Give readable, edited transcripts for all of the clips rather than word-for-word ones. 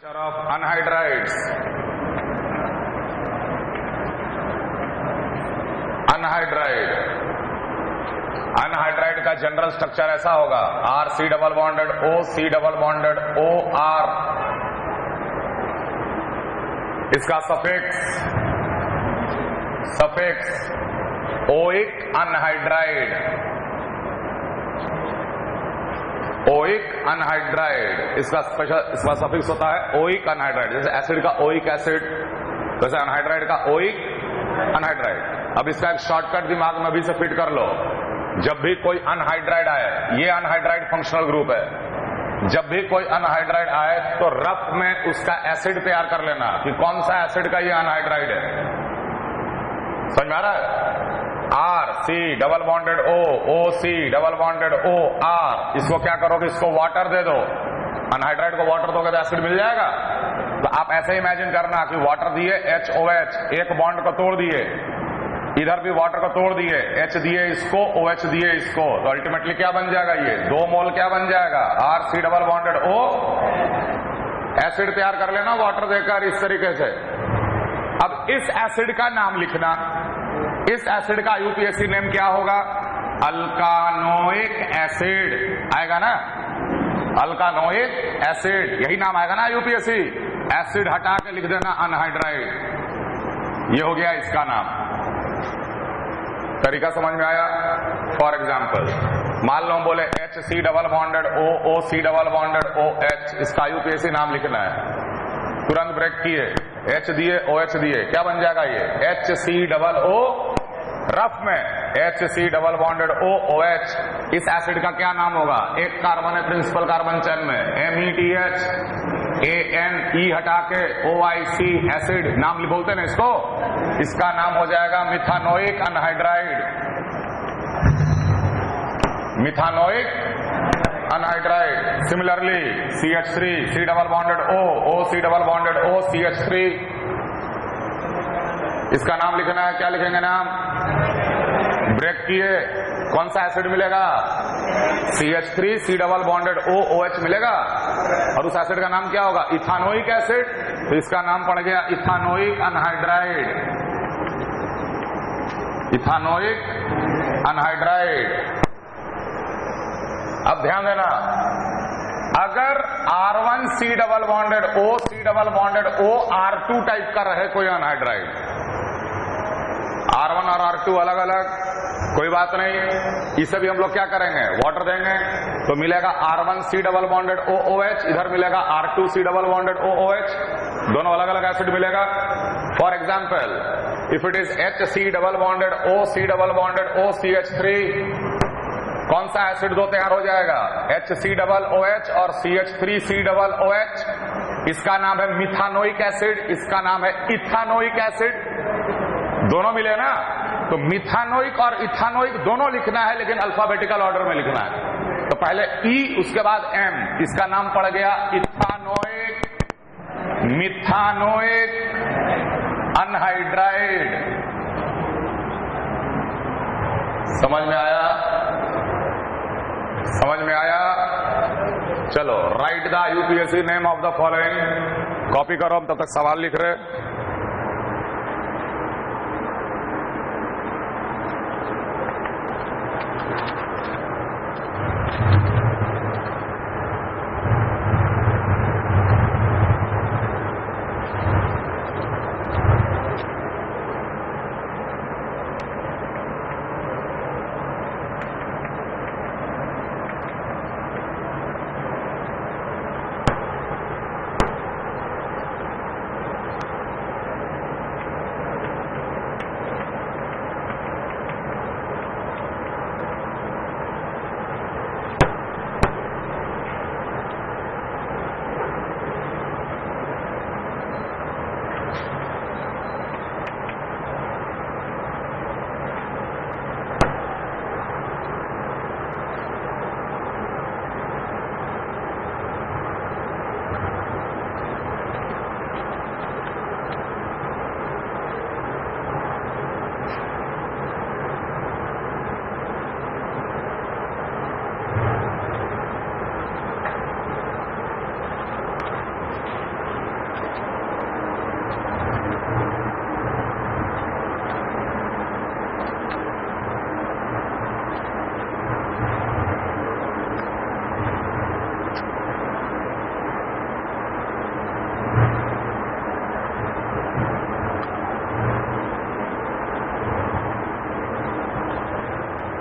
Structure of anhydrides. Anhydride का general structure ऐसा होगा R C double bonded O C double bonded O R. इसका suffix oic anhydride इसका suffix होता है ओइक अनहाइड्राइड। जैसे एसिड का ओइक एसिड, वैसे अनहाइड्राइड का ओइक अनहाइड्राइड। अब इसका एक शॉर्टकट दिमाग में अभी से फिट कर लो। जब भी कोई अनहाइड्राइड आए, ये अनहाइड्राइड फंक्शनल ग्रुप है, जब भी कोई अनहाइड्राइड आए तो रफ में उसका एसिड तैयार कर लेना कि कौन सा एसिड का ये अनहाइड्राइड है। समझ में आ रहा है? R C double bonded O C double bonded O R. इसको क्या करोगे, इसको वाटर दे दो। अनहाइड्राइड को वाटर दोगे तो एसिड मिल जाएगा। तो आप ऐसे इमेजिन करना कि वाटर दिए HOH, एक बॉन्ड को तोड़ दिए, इधर भी वाटर को तोड़ दिए, H दिए इसको, OH दिए इसको, तो अल्टीमेटली क्या बन जाएगा, ये 2 मोल क्या बन जाएगा, are C double bonded O. Acid तैयार कर लेना वाटर देकर इस तरीके से। अब इस एसिड का नाम लिखना, इस एसिड का यूपीएससी नेम क्या होगा, अल्कानोइक एसिड आएगा ना, अल्कानोइक एसिड, यही नाम आएगा ना यूपीएससी। एसिड हटा के लिख देना अनहाइड्राइड, ये हो गया इसका नाम। तरीका समझ में आया? फॉर एग्जाम्पल मान लो हम बोले H C double bonded O C double bonded O H, इसका यूपीएससी नाम लिखना है। तुरंत ब्रेक किए, एच दिए OH दिए, क्या बन जाएगा ये H C double O. Rough में H C double bonded OH। इस एसिड का क्या नाम होगा, एक कार्बन है प्रिंसिपल कार्बन चेन में, METH, ANE हटा के OIC एसिड नाम बोलते ना इसको। इसका नाम हो जाएगा methanoic anhydride, methanoic anhydride. Similarly CH3 C double bonded O C double bonded O CH3, इसका नाम लिखना है। क्या लिखेंगे नाम, ब्रेक किए, कौन सा एसिड मिलेगा, CH3 C double bonded OH मिलेगा। और उस एसिड का नाम क्या होगा, इथानोइक एसिड, तो इसका नाम पड़ गया इथानोइक अनहाइड्राइड, इथानोइक अनहाइड्राइड। अब ध्यान देना, अगर R1 C double bonded O C double bonded O R2 type का रहे कोई अनहाइड्राइड, R1 और R2 अलग अलग, कोई बात नहीं, इसे भी हम लोग क्या करेंगे, वाटर देंगे, तो मिलेगा R1 C double bonded OOH, इधर मिलेगा R2 सी डबल बॉन्डेड OOH, दोनों अलग अलग एसिड मिलेगा। For example if it is H C double bonded O C double bonded O CH3, कौन सा एसिड दो तैयार हो जाएगा, H सी डबल OH और CH3 सी डबल OH। इसका नाम है मिथानोइक एसिड, इसका नाम है इथानोइक एसिड, दोनों मिले ना। तो मिथानोइक और इथानोइक दोनों लिखना है, लेकिन अल्फाबेटिकल ऑर्डर में लिखना है। तो पहले E उसके बाद M, इसका नाम पड़ गया इथानोइक, मिथानोइक अनहाइड्राइड। समझ में आया? समझ में आया? चलो right the UPSC name of the following. Copy करो, हम तब तक सवाल लिख रहे।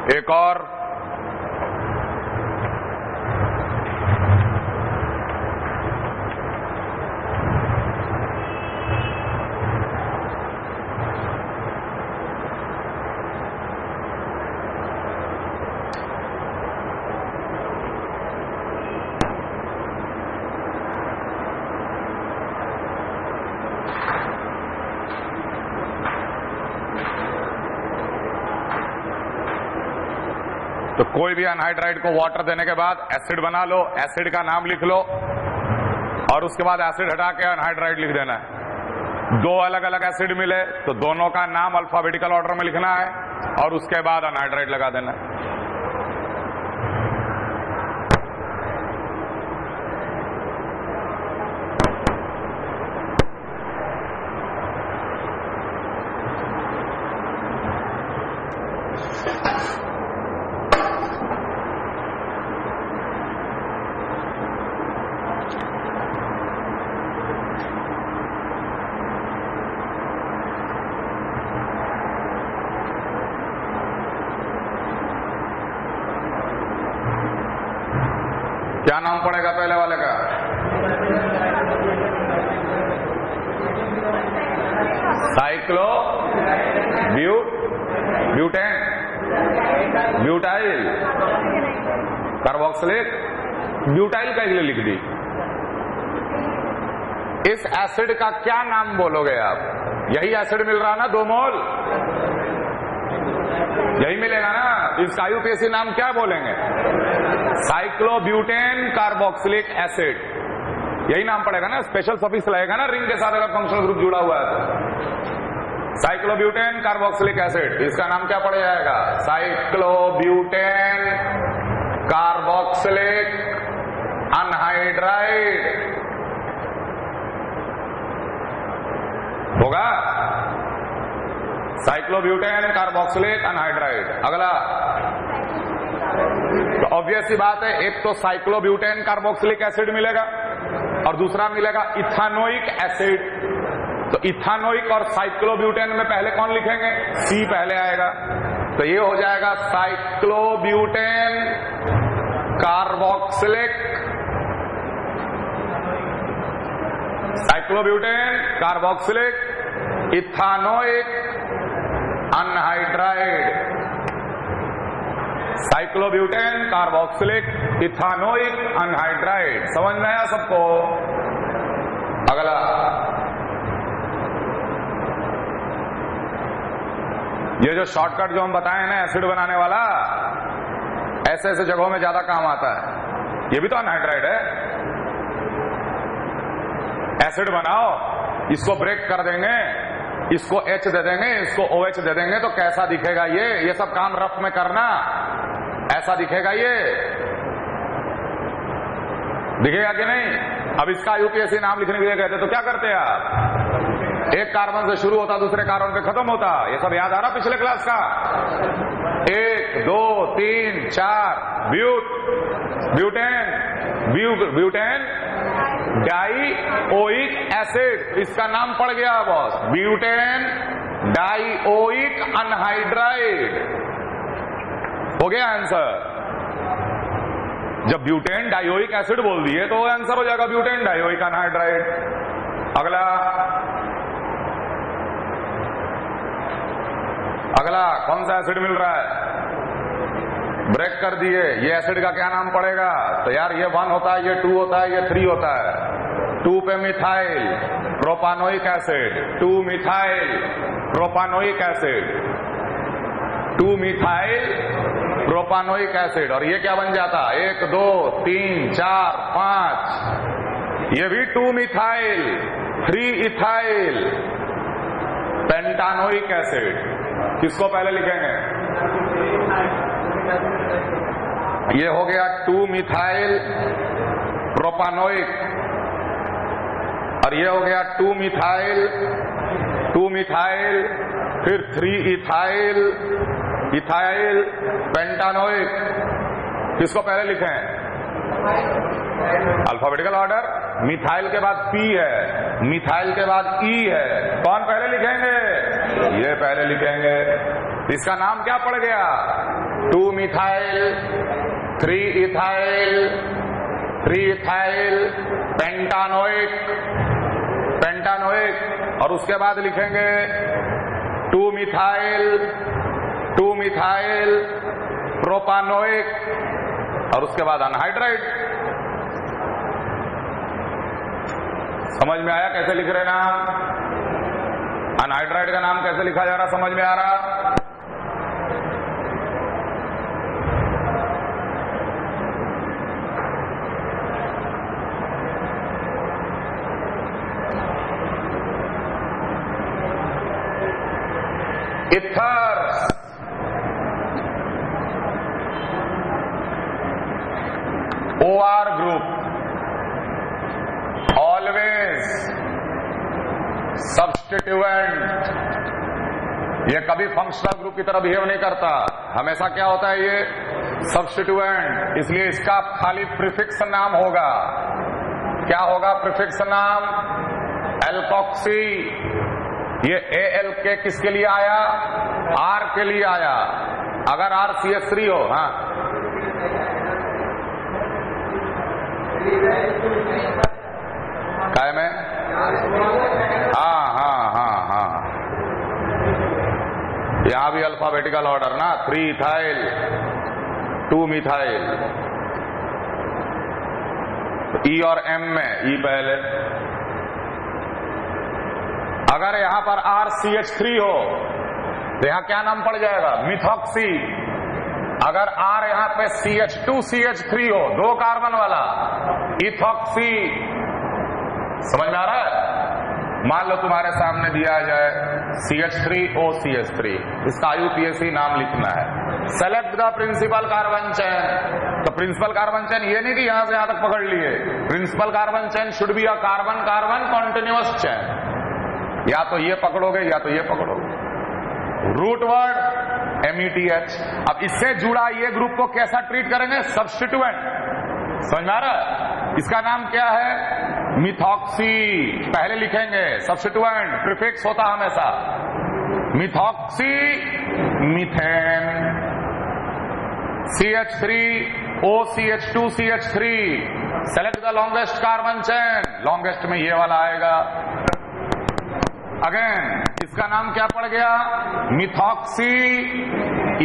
एक और, तो कोई भी अनहाइड्राइड को वाटर देने के बाद एसिड बना लो, एसिड का नाम लिख लो और उसके बाद एसिड हटा के अनहाइड्राइड लिख देना है। दो अलग अलग एसिड मिले तो दोनों का नाम अल्फाबेटिकल ऑर्डर में लिखना है और उसके बाद अनहाइड्राइड लगा देना है। क्या नाम पड़ेगा पहले वाले का? Cyclo butane, butyl, carboxylic, butyl का लिख दी। इस एसिड का क्या नाम बोलोगे आप? यही एसिड मिल रहा ना 2 मोल, यही मिलेगा ना। इसका आईयूपीएसी नाम क्या बोलेंगे? साइक्लोब्यूटेन कार्बोक्सिलिक एसिड, यही नाम पड़ेगा ना। स्पेशल सफिक्स लगेगा ना रिंग के साथ अगर फंक्शनल ग्रुप जुड़ा हुआ है तो। साइक्लोब्यूटेन कार्बोक्सिलिक एसिड, इसका नाम क्या पड़ जाएगा? साइक्लोब्यूटेन कार्बोक्सिलिक अनहाइड्राइड होगा। Cyclobutane carboxylic anhydride. अगला, तो ऑब्वियस सी बात है, एक तो साइक्लोब्यूटेन कार्बोक्सिलिक एसिड मिलेगा और दूसरा मिलेगा इथानोइक एसिड। तो इथानोइक और साइक्लोब्यूटेन में पहले कौन लिखेंगे? सी पहले आएगा, तो ये हो जाएगा cyclobutane carboxylic, cyclobutane carboxylic ethanoic anhydride. Cyclobutane carboxylic ethanoic anhydride, समझ में आया सबको? अगला, ये जो शॉर्टकट जो हम बताए ना एसिड बनाने वाला, ऐसे ऐसे जगहों में ज्यादा काम आता है। ये भी तो अनहाइड्राइड है। एसिड बनाओ, इसको ब्रेक कर देंगे, इसको H दे देंगे, इसको OH दे देंगे, तो कैसा दिखेगा ये सब काम रफ में करना। ऐसा दिखेगा ये, दिखेगा कि नहीं? अब इसका यूपीएससी नाम लिखने के लिए कहते तो क्या करते हैं आप? एक कार्बन से शुरू होता, दूसरे कार्बन पे खत्म होता। ये सब याद आ रहा पिछले क्लास का? 1 2 3 4 ब्यूटेन डाइओइक एसिड, इसका नाम पड़ गया बॉस, ब्यूटेन डाइओइक अनहाइड्राइड। हो गया आंसर। जब ब्यूटेन डाइओइक एसिड बोल दिए तो आंसर हो जाएगा ब्यूटेन डाइओइक अनहाइड्राइड। अगला कौन सा एसिड मिल रहा है? ब्रेक कर दिए। ये एसिड का क्या नाम पड़ेगा? तो यार ये 1 होता है, ये 2 होता है, ये 3 होता है। 2 पे methyl propanoic acid, 2 methyl propanoic acid, 2 methyl propanoic acid. और ये क्या बन जाता? 1 2 3 4 5, ये भी 2 मिथाइल 3 इथाइल पेंटानोइक एसिड। किसको पहले लिखेंगे? ये हो गया 2 मिथाइल प्रोपानोइक और ये हो गया 2 मिथाइल फिर 3 इथाइल पेंटानोइक। किसको पहले लिखें? Alphabetical order. मिथाइल के बाद P है, मिथाइल के बाद E है, कौन पहले लिखेंगे? ये पहले लिखेंगे। इसका नाम क्या पड़ गया? 2 methyl 3 ethyl 3 ethyl pentanoic pentanoic. और उसके बाद लिखेंगे 2 मिथाइल प्रोपानोइक और उसके बाद अनहाइड्राइड। समझ में आया कैसे लिख रहे नाम? अनहाइड्राइड का नाम कैसे लिखा जा रहा, समझ में आ रहा? Ethers OR group always substituent, ये कभी फंक्शनल ग्रुप की तरह बिहेव नहीं करता, हमेशा क्या होता है ये सब्स्टिट्यूएंट, इसलिए इसका खाली प्रीफिक्स नाम होगा। क्या होगा प्रीफिक्स नाम? एल्कोक्सी। ये AL के किसके लिए आया? R के लिए आया। अगर RCH3 हो, हाँ काय में, हाँ यहां भी अल्फाबेटिकल ऑर्डर ना, 3 इथाइल 2 मिथाइल, E और M में E पहले। अगर यहां पर RCH3 हो तो यहां क्या नाम पड़ जाएगा? मिथॉक्सी। अगर R यहां पे CH2CH3 हो, 2 कार्बन वाला, इथॉक्सी। समझ में आ रहा है? मान लो तुम्हारे सामने दिया जाए CH3OCH3, इसका IUPAC नाम लिखना है। Select the principal carbon chain. तो प्रिंसिपल कार्बन चेन ये नहीं कि यहां से यहां तक पकड़ लिए, principal carbon chain should be a carbon carbon continuous chain. या तो ये पकड़ोगे या तो ये पकड़ोगे। Root word METH। अब इससे जुड़ा ये ग्रुप को कैसा ट्रीट करेंगे? सब्स्टिट्यूएंट। समझ में आ रहा है? इसका नाम क्या है? मिथॉक्सी। पहले लिखेंगे सब्स्टिट्यूएंट, प्रीफिक्स होता हमेशा। Methoxy methane. CH3OCH2CH3। Select the longest carbon chain, longest में ये वाला आएगा। अगेन इसका नाम क्या पड़ गया? Methoxy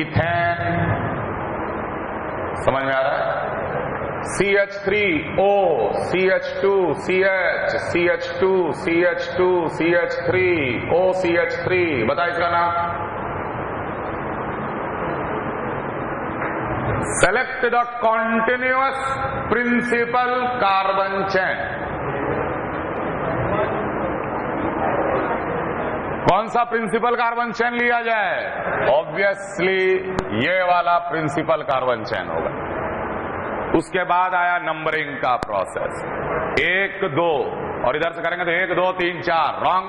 ethane. समझ में आ रहा है? CH3O CH2CH CH2CH2CH3 OCH3। बता इसका नाम। Select the continuous principal carbon chain. कौन सा प्रिंसिपल कार्बन चेन लिया जाए? ऑब्वियसली ये वाला प्रिंसिपल कार्बन चेन होगा। उसके बाद आया नंबरिंग का प्रोसेस। 1 2 और इधर से करेंगे तो 1 2 3 4 रॉन्ग।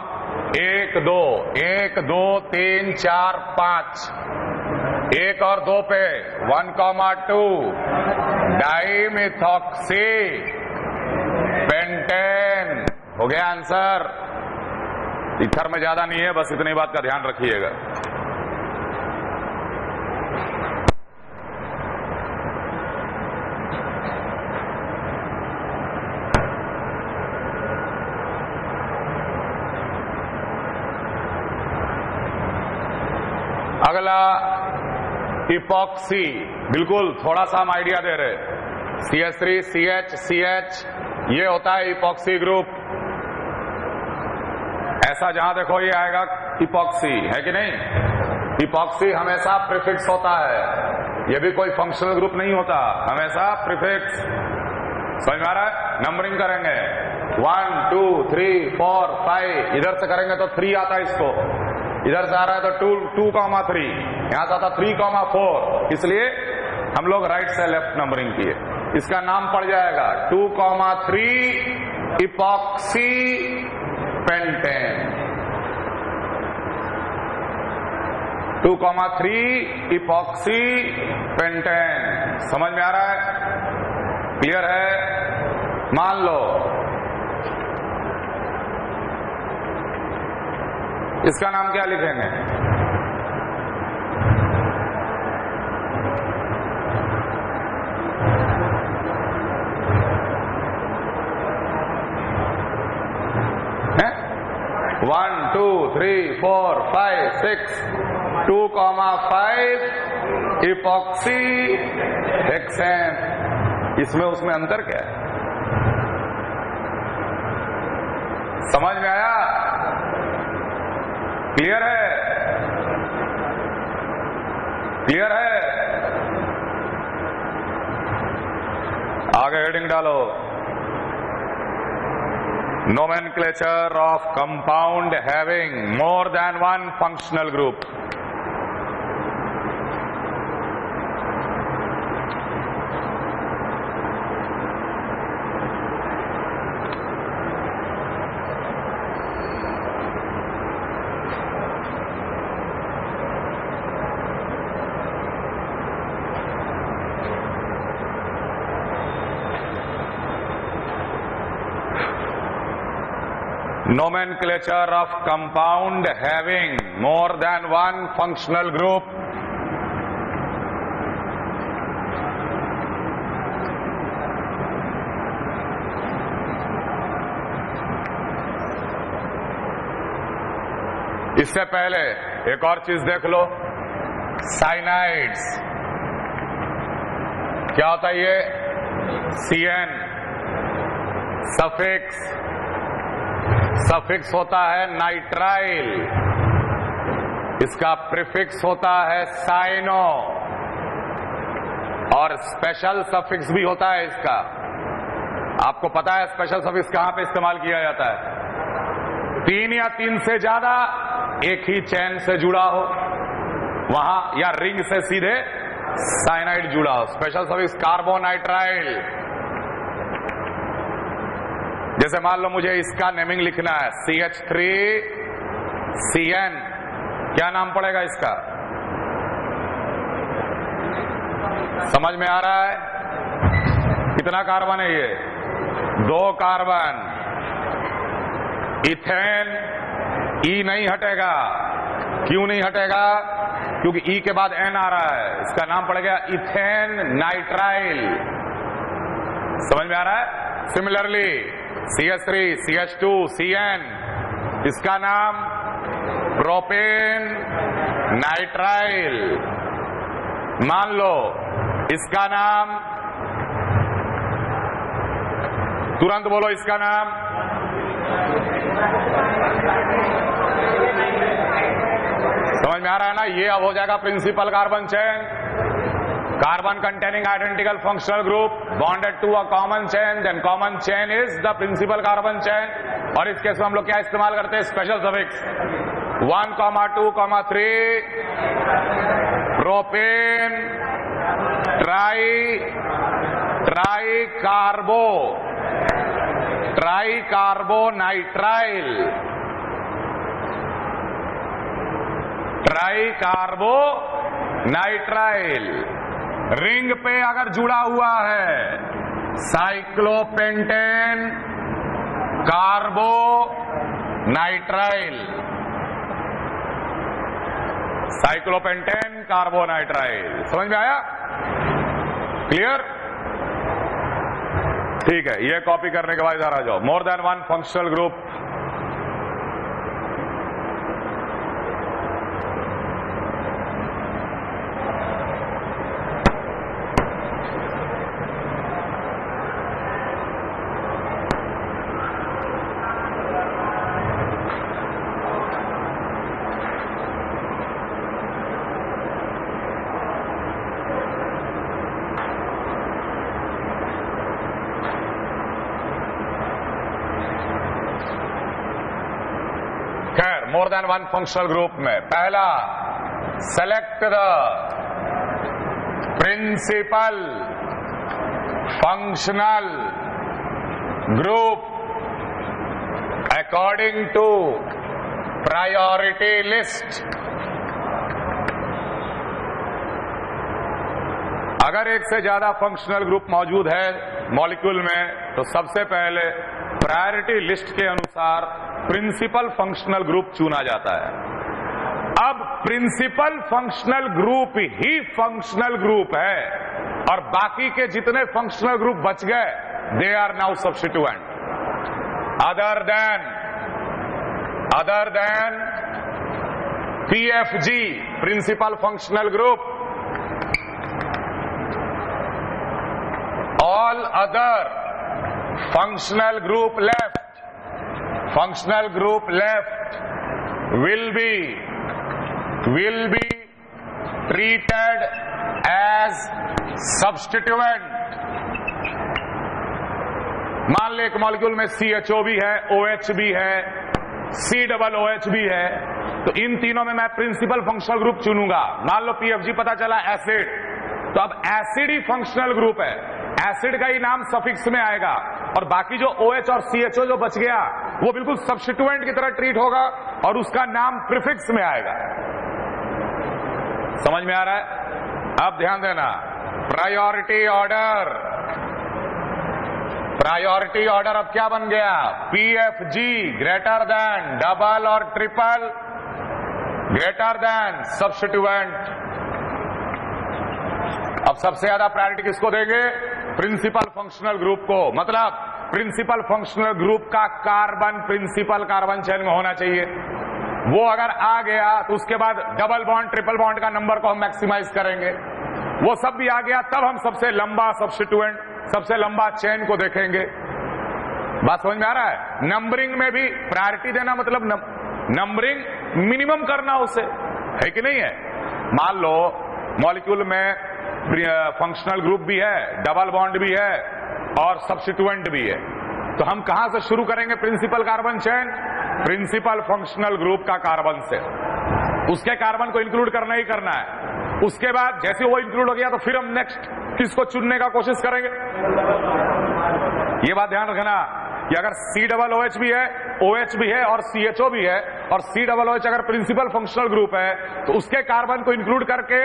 1 2 1 2 3 4 5। 1 और 2 पे 1,2 डाइमिथॉक्सी पेंटेन। हो गया आंसर। इथर में ज्यादा नहीं है, बस इतनी बात का ध्यान रखिएगा। अगला इपॉक्सी। बिल्कुल थोड़ा सा हम आइडिया दे रहे। CH3CH ये होता है इपॉक्सी ग्रुप। ऐसा जहां देखो ये आएगा इपॉक्सी, है कि नहीं? इपॉक्सी हमेशा प्रीफिक्स होता है, ये भी कोई फंक्शनल ग्रुप नहीं होता, हमेशा प्रीफिक्स। समझ में आ रहा है? नंबरिंग करेंगे 1 2 3 4 5। इधर से करेंगे तो 3 आता है इसको, इधर से आ रहा है तो 2,3, यहां से आता 3,4, इसलिए हम लोग राइट से लेफ्ट नंबरिंग किए। इसका नाम पड़ जाएगा 2,3 इपॉक्सी पेंटेन। 2,3 epoxy pentane. समझ में आ रहा है? क्लियर है? मान लो इसका नाम क्या लिखेंगे? हैं? 1, 2, 3, 4, 5, 6, 2,5 इपॉक्सी हेक्सेन। इसमें उसमें अंतर क्या है? समझ में आया? क्लियर है? क्लियर है? आगे हेडिंग डालो, nomenclature of compound having more than one functional group. Nomenclature of compound having more than one functional group. इससे पहले एक और चीज देख लो, साइनाइड्स। क्या होता है ये? CN सफिक्स, सफिक्स होता है नाइट्राइल, इसका प्रीफिक्स होता है साइनो, और स्पेशल सफिक्स भी होता है इसका। आपको पता है स्पेशल सफिक्स कहां पे इस्तेमाल किया जाता है? 3 या 3 से ज्यादा एक ही चैन से जुड़ा हो वहां, या रिंग से सीधे साइनाइड जुड़ा हो। Special suffix carbonitrile. जैसे मान लो मुझे इसका नेमिंग लिखना है, CH3CN, क्या नाम पड़ेगा इसका? समझ में आ रहा है? कितना कार्बन है ये? 2 कार्बन। इथेन, ई नहीं हटेगा। क्यों नहीं हटेगा? क्योंकि ई के बाद एन आ रहा है, इसका नाम पड़ेगा इथेन नाइट्राइल। समझ में आ रहा है? सिमिलरली CH3, CH2, CN, इसका नाम प्रोपेन नाइट्राइल। मान लो इसका नाम, तुरंत बोलो इसका नाम। समझ में आ रहा है ना? ये अब हो जाएगा principal carbon chain. Carbon containing identical functional group bonded to a common chain, then common chain is the principal carbon chain. और इस केस में हम लोग क्या इस्तेमाल करते हैं? Special suffix 1, 2, 3 propane tricarbonitrile. Tricarbonitrile ring पे अगर जुड़ा हुआ है, साइक्लोपेंटेन कार्बोनाइट्राइल। Cyclopentane carbonitrile. समझ में आया? क्लियर? ठीक है, ये कॉपी करने के बाद इधर आ जाओ। More than one functional group. More than one functional group में पहला, select the principal functional group according to priority list. अगर एक से ज्यादा फंक्शनल ग्रुप मौजूद है मॉलिक्यूल में, तो सबसे पहले प्रायोरिटी लिस्ट के अनुसार प्रिंसिपल फंक्शनल ग्रुप चुना जाता है। अब प्रिंसिपल फंक्शनल ग्रुप ही फंक्शनल ग्रुप है और बाकी के जितने फंक्शनल ग्रुप बच गए they are now substituent other than PFG principal functional group. All other functional group left will be treated as substituent। मान ले एक मॉलिक्यूल में CHO भी है, OH भी है, COOH भी है, तो इन तीनों में मैं प्रिंसिपल फंक्शनल ग्रुप चुनूंगा। मान लो PFG पता चला एसिड, तो अब एसिड ही फंक्शनल ग्रुप है, एसिड का ही नाम सफिक्स में आएगा और बाकी जो OH और CHO जो बच गया वो बिल्कुल सब्स्टिट्यूएंट की तरह ट्रीट होगा और उसका नाम प्रीफिक्स में आएगा। समझ में आ रहा है? अब ध्यान देना, प्रायोरिटी ऑर्डर अब क्या बन गया? PFG ग्रेटर देन डबल और ट्रिपल ग्रेटर देन सब्स्टिट्यूएंट। अब सबसे ज्यादा प्रायोरिटी किसको देंगे? प्रिंसिपल फंक्शनल ग्रुप को। मतलब प्रिंसिपल फंक्शनल ग्रुप का कार्बन प्रिंसिपल कार्बन चेन में होना चाहिए। वो अगर आ गया तो उसके बाद डबल बॉन्ड ट्रिपल बॉन्ड का नंबर को हम मैक्सिमाइज करेंगे। वो सब भी आ गया तब हम सबसे लंबा सब्स्टिट्यूएंट, सबसे लंबा चेन को देखेंगे। बात समझ में आ रहा है? नंबरिंग में भी प्रायोरिटी देना मतलब नंबरिंग मिनिमम करना उसे, है कि नहीं है? मान लो मॉलिक्यूल में फंक्शनल ग्रुप भी है, डबल बॉन्ड भी है और सब्स्टिट्यूएंट भी है, तो हम कहां से शुरू करेंगे principal carbon chain? Principal functional group का कार्बन से। उसके कार्बन को इंक्लूड करना ही करना है। उसके बाद जैसे वो इंक्लूड हो गया तो फिर हम नेक्स्ट किसको चुनने का कोशिश करेंगे। ये बात ध्यान रखना कि अगर COOH भी है, OH भी है और CHO भी है और COOH अगर प्रिंसिपल फंक्शनल ग्रुप है तो उसके कार्बन को इंक्लूड करके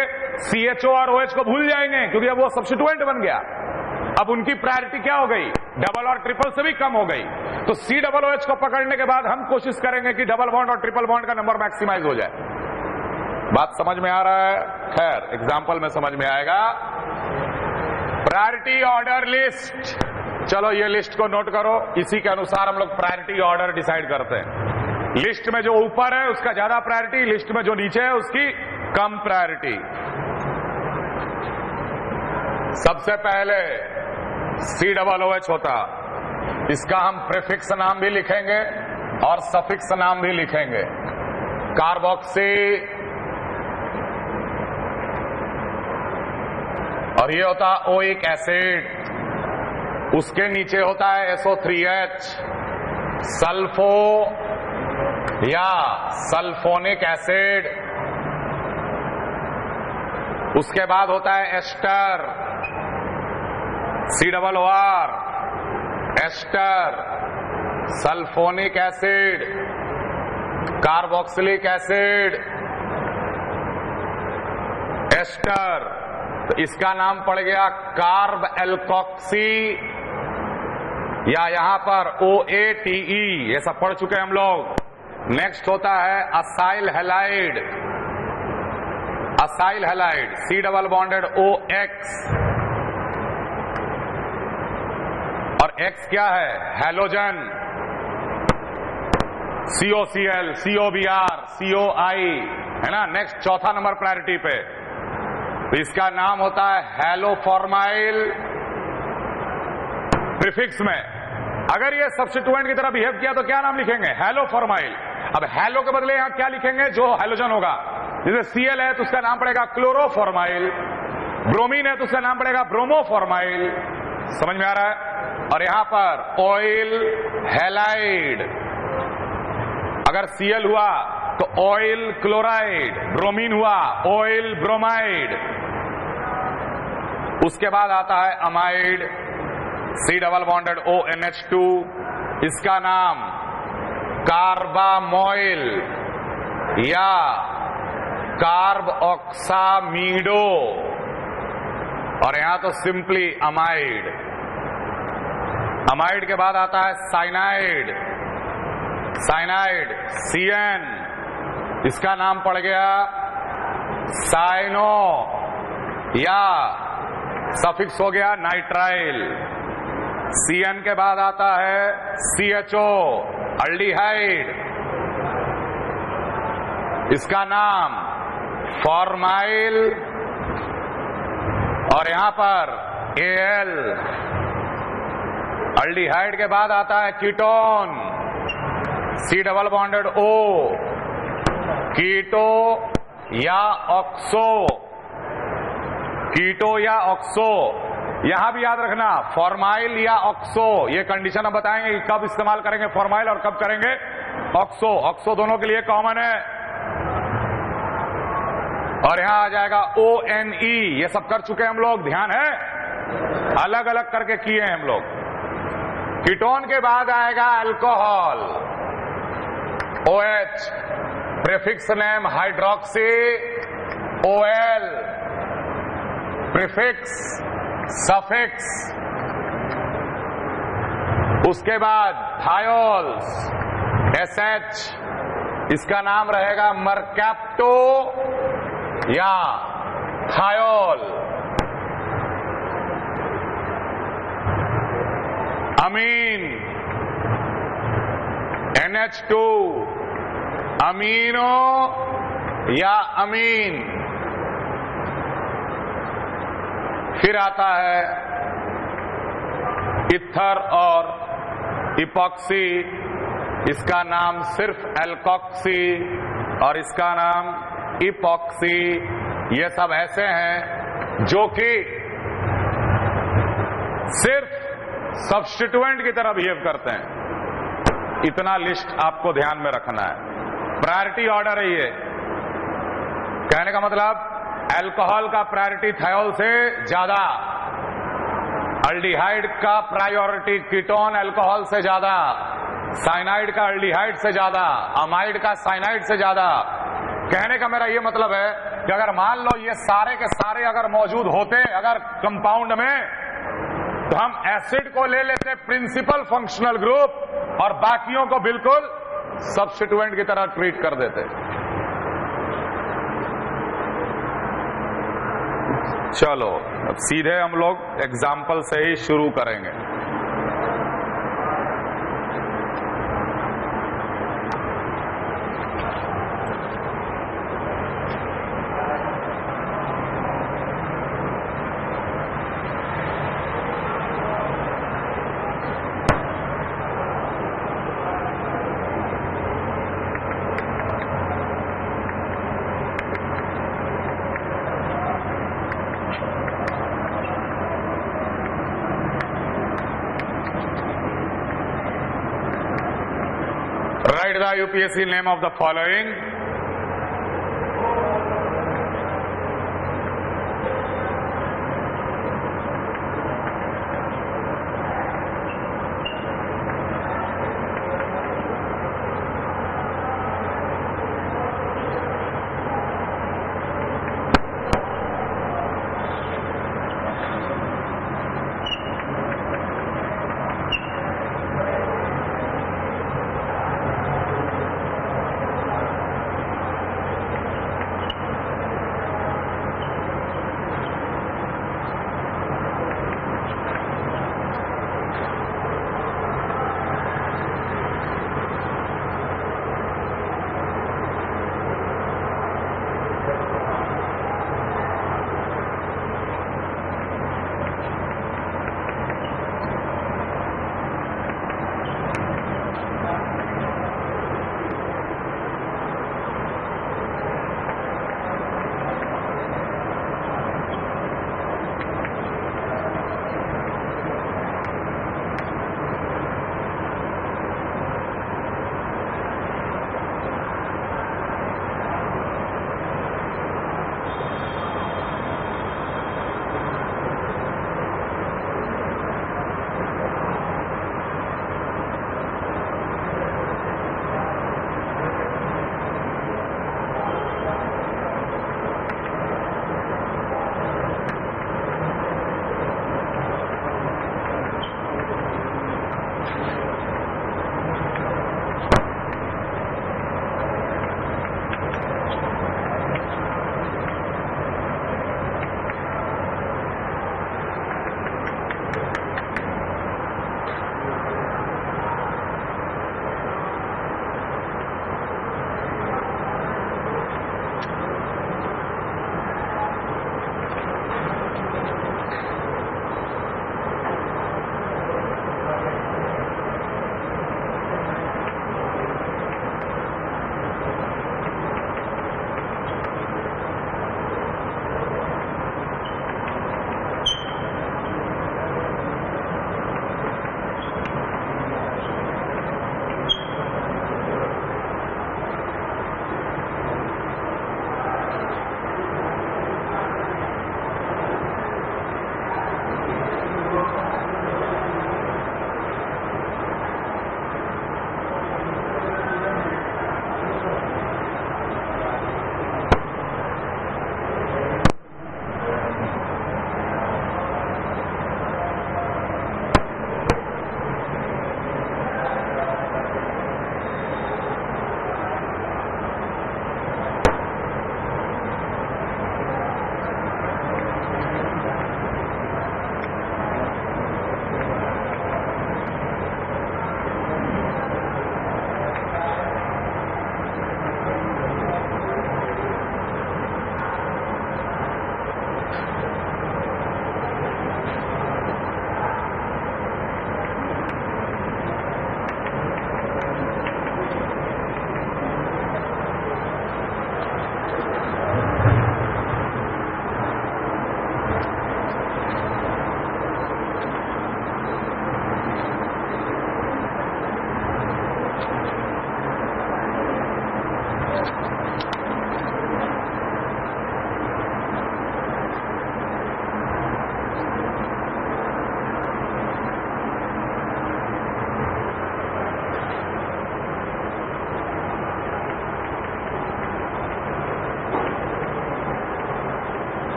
CHO और OH को भूल जाएंगे क्योंकि अब वो सब्स्टिट्यूएंट बन गया। अब उनकी प्रायोरिटी क्या हो गई? डबल और ट्रिपल से भी कम हो गई। तो COOH को पकड़ने के बाद हम कोशिश करेंगे कि डबल बॉन्ड और ट्रिपल बॉन्ड का नंबर मैक्सिमाइज हो जाए। बात समझ में आ रहा है? खैर एग्जाम्पल में समझ में आएगा। प्रायोरिटी ऑर्डर लिस्ट, चलो ये लिस्ट को नोट करो, इसी के अनुसार हम लोग प्रायोरिटी ऑर्डर डिसाइड करते हैं। लिस्ट में जो ऊपर है उसका ज्यादा प्रायोरिटी, लिस्ट में जो नीचे है उसकी कम प्रायोरिटी। सबसे पहले COOH होता, इसका हम प्रीफिक्स नाम भी लिखेंगे और सफिक्स नाम भी लिखेंगे। कार्बोक्सी, और ये होता ओइक एसिड, उसके नीचे होता है SO3H, सल्फो या सल्फोनिक एसिड। उसके बाद होता है ester, COOR, ester, sulphonic acid, carboxylic acid, ester, तो इसका नाम पड़ गया कार्ब एल्कोक्सी या यहां पर OATE, ये सब पढ़ चुके हैं हम लोग। नेक्स्ट होता है acyl halide, C double bonded OX, और X क्या है? हैलोजन, COCl, COBr, COI, है ना। नेक्स्ट चौथा नंबर प्रायोरिटी पे, तो इसका नाम होता है हैलोफॉर्माइल। प्रीफिक्स में अगर ये सब्स्टिट्यूएंट की तरह बिहेव किया तो क्या नाम लिखेंगे? हैलोफॉर्माइल। अब हैलो के बदले यहां क्या लिखेंगे? जो हैलोजन होगा, जैसे Cl है तो उसका नाम पड़ेगा क्लोरोफॉर्माइल, ब्रोमीन है तो उसका नाम पड़ेगा ब्रोमोफॉर्माइल। समझ में आ रहा है? और यहां पर ऑयल हैलाइड, अगर Cl हुआ तो ऑयल क्लोराइड, ब्रोमीन हुआ ऑयल ब्रोमाइड। उसके बाद आता है amide, C double bonded ONH2, इसका नाम कार्बामोइल या कार्ब ऑक्सामीडो, और यहां तो सिंपली अमाइड। अमाइड के बाद आता है साइनाइड, साइनाइड CN, इसका नाम पड़ गया साइनो या सफिक्स हो गया नाइट्राइल। CN के बाद आता है CHO अल्डिहाइड, इसका नाम फॉर्माइल, और यहां पर AL। अल्डिहाइड के बाद आता है ketone C double bonded O, कीटो या ऑक्सो, कीटो या ऑक्सो। यहां भी याद रखना फॉर्माइल या ऑक्सो, ये कंडीशन हम बताएंगे कि कब इस्तेमाल करेंगे फॉर्माइल और कब करेंगे ऑक्सो। ऑक्सो दोनों के लिए कॉमन है। और यहां आ जाएगा ONE, ये सब कर चुके हैं हम लोग, ध्यान है, अलग अलग करके किए हैं हम लोग। कीटोन के बाद आएगा alcohol OH, prefix name hydroxy OL, prefix suffix. उसके बाद थायोल्स SH, इसका नाम रहेगा मरकैप्टो या थायोल। अमीन NH2, अमीनो या अमीन। फिर आता है इथर और इपॉक्सी, इसका नाम सिर्फ एल्कोक्सी और इसका नाम इपॉक्सी। ये सब ऐसे हैं जो कि सिर्फ सब्स्टिट्यूएंट की तरह बिहेव करते हैं। इतना लिस्ट आपको ध्यान में रखना है, प्रायोरिटी ऑर्डर है ये। कहने का मतलब अल्कोहल का प्रायोरिटी थायोल से ज्यादा, अल्डिहाइड का प्रायोरिटी कीटोन अल्कोहल से ज्यादा, साइनाइड का अल्डिहाइड से ज्यादा, अमाइड का साइनाइड से ज्यादा। कहने का मेरा ये मतलब है कि अगर मान लो ये सारे के सारे अगर मौजूद होते अगर कंपाउंड में, तो हम एसिड को ले लेते प्रिंसिपल फंक्शनल ग्रुप और बाकियों को बिल्कुल सब्स्टिट्यूएंट की तरह ट्रीट कर देते। चलो अब सीधे हम लोग एग्जाम्पल से ही शुरू करेंगे। Write the UPSC name of the following.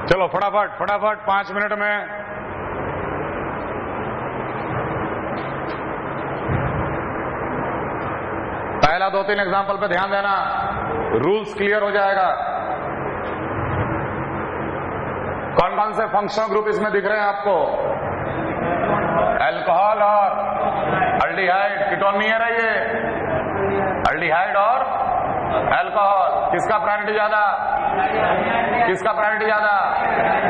चलो फटाफट फटाफट 5 मिनट में। पहला 2-3 एग्जाम्पल पे ध्यान देना, रूल्स क्लियर हो जाएगा। कौन कौन से फंक्शनल ग्रुप इसमें दिख रहे हैं आपको? अल्कोहल और अल्डिहाइड। कीटोन नहीं है रहा ये, अल्डिहाइड और अल्कोहल। किसका प्रायोरिटी ज्यादा? किसका प्रायोरिटी ज्यादा?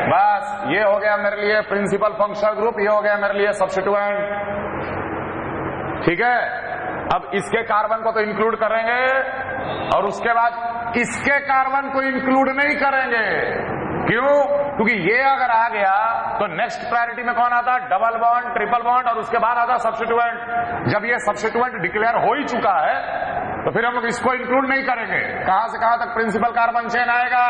बस ये हो गया मेरे लिए प्रिंसिपल फंक्शनल ग्रुप, ये हो गया मेरे लिए सब्स्टिट्यूएंट। ठीक है, अब इसके कार्बन को तो इंक्लूड करेंगे और उसके बाद इसके कार्बन को इंक्लूड नहीं करेंगे। क्यों? क्योंकि ये अगर आ गया तो नेक्स्ट प्रायोरिटी में कौन आता? डबल बॉन्ड, ट्रिपल बॉन्ड, और उसके बाद आता सब्स्टिट्यूएंट। जब ये सब्स्टिट्यूएंट डिक्लेयर हो ही चुका है तो फिर हम लोग इसको इंक्लूड नहीं करेंगे। कहां से कहां तक प्रिंसिपल कार्बन चेन आएगा?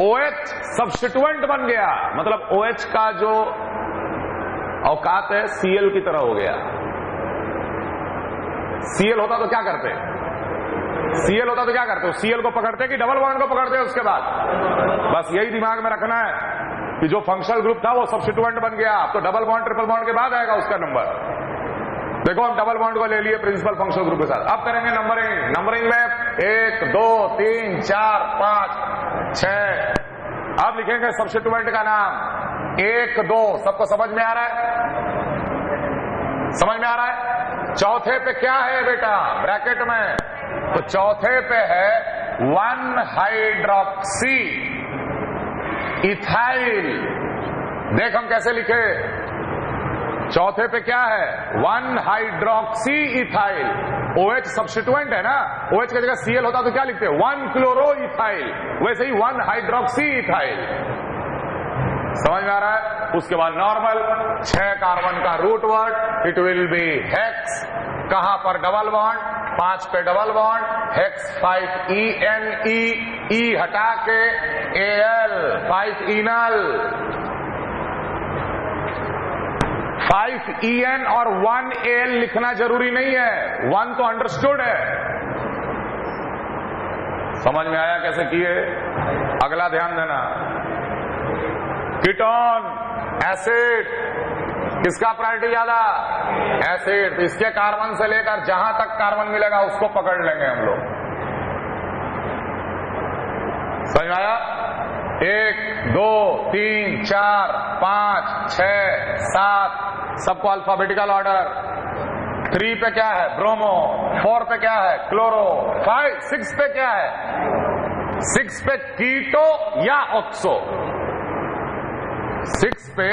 OH सब्स्टिट्यूएंट बन गया, मतलब OH का जो औकात है Cl की तरह हो गया। Cl होता तो क्या करते? Cl होता तो क्या करते हो? Cl को पकड़ते कि डबल बॉन्ड को पकड़ते हैं उसके बाद? बस यही दिमाग में रखना है कि जो फंक्शनल ग्रुप था वो सब्स्टिट्यूएंट बन गया, तो डबल बॉन्ड ट्रिपल बॉन्ड के बाद आएगा उसका नंबर। देखो हम डबल बॉन्ड को ले लिए प्रिंसिपल फंक्शनल ग्रुप के साथ। अब करेंगे नंबरिंग। नंबरिंग में 1 2 3 4 5 6। अब लिखेंगे सब्स्टिट्यूएंट का नाम 1 2। सबको समझ में आ रहा है? समझ में आ रहा है? चौथे पे क्या है बेटा ब्रैकेट में? तो चौथे पे है 1 हाइड्रोक्सी इथाइल। देख हम कैसे लिखे। चौथे पे क्या है? 1 हाइड्रोक्सी इथाइल। OH सब्स्टिट्यूएंट है ना, OH की जगह Cl होता तो क्या लिखते हैं? 1 क्लोरो इथाइल। वैसे ही 1 हाइड्रोक्सी इथाइल। समझ में आ रहा है? उसके बाद नॉर्मल 6 कार्बन का root word, it will be hex. कहां पर डबल बॉन्ड? 5 पे double bond, hex 5 ENE, E हटा के Al 5 इनल। 5 EN और 1 Al लिखना जरूरी नहीं है, 1 तो अंडरस्टूड है। समझ में आया कैसे किए? अगला ध्यान देना, कीटोन एसिड। किसका प्रायोरिटी ज्यादा? एसिड। तो इसके कार्बन से लेकर जहां तक कार्बन मिलेगा उसको पकड़ लेंगे हम लोग। समझ में आया? 1 2 3 4 5 6 7, सबको अल्फाबेटिकल ऑर्डर। 3 पे क्या है? ब्रोमो। 4 पे क्या है? क्लोरो। 5 6 पे क्या है? 6 पे कीटो या ऑक्सो। 6 पे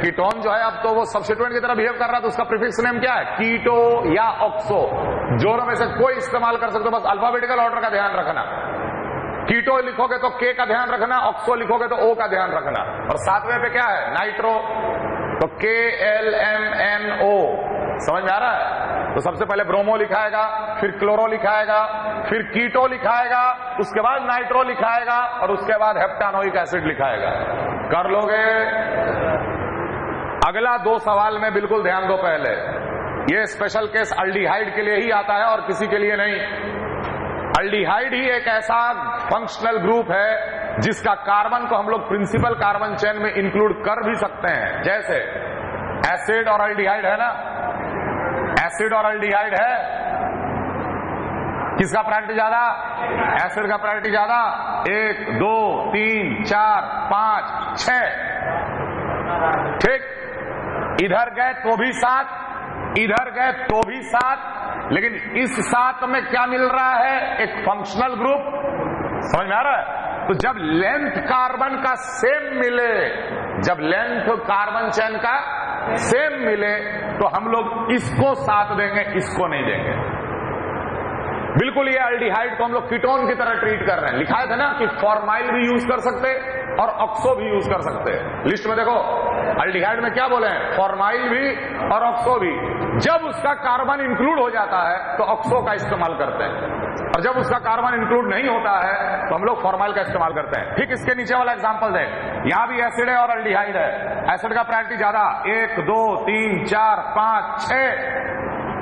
कीटोन जो है अब तो वो सब्स्टिट्यूएंट की तरह बिहेव कर रहा है, तो उसका प्रीफिक्स नेम क्या है? कीटो या ऑक्सो। जोरों में से कोई इस्तेमाल कर सकते हो, बस अल्फाबेटिकल ऑर्डर का ध्यान रखना। कीटो लिखोगे तो K का ध्यान रखना, ऑक्सो लिखोगे तो O का ध्यान रखना। और 7वें पे क्या है? नाइट्रो, तो KLMNO। समझ में आ रहा है? तो सबसे पहले ब्रोमो लिखाएगा, फिर क्लोरो लिखाएगा, फिर कीटो लिखाएगा, उसके बाद नाइट्रो लिखाएगा और उसके बाद हेप्टानोइक एसिड लिखाएगा। कर लोगे? अगला 2 सवाल में बिल्कुल ध्यान दो। पहले ये स्पेशल केस अल्डिहाइड के लिए ही आता है और किसी के लिए नहीं। अल्डिहाइड ही एक ऐसा फंक्शनल ग्रुप है जिसका कार्बन को हम लोग प्रिंसिपल कार्बन चेन में इंक्लूड कर भी सकते हैं। जैसे एसिड और अल्डिहाइड है ना, एसिड और अल्डिहाइड है, किसका प्रायोरिटी ज्यादा? एसिड का प्रायोरिटी ज्यादा। 1 2 3 4 5 6। ठीक, इधर गए तो भी 7, इधर गए तो भी 7, लेकिन इस 7 में क्या मिल रहा है? एक फंक्शनल ग्रुप। समझ में आ रहा है? तो जब लेंथ कार्बन का सेम मिले, जब लेंथ कार्बन चेन का सेम मिले तो हम लोग इसको 7 देंगे, इसको नहीं देंगे। बिल्कुल ये अल्डिहाइड को हम लोग कीटोन की तरह ट्रीट कर रहे हैं। लिखा था ना कि फॉर्माइल भी यूज कर सकते और ऑक्सो भी यूज कर सकते हैं। लिस्ट में देखो अल्डिहाइड में क्या बोले हैं? फॉर्माइल भी और ऑक्सो भी। जब उसका कार्बन इंक्लूड हो जाता है तो ऑक्सो का इस्तेमाल करते हैं, और जब उसका कार्बन इंक्लूड नहीं होता है तो हम लोग फॉर्माइल का इस्तेमाल करते हैं। ठीक इसके नीचे वाला एग्जांपल दें, यहां भी एसिड है और अल्डिहाइड है। एसिड का प्रायोरिटी ज्यादा, 1 2 3 4 5 6।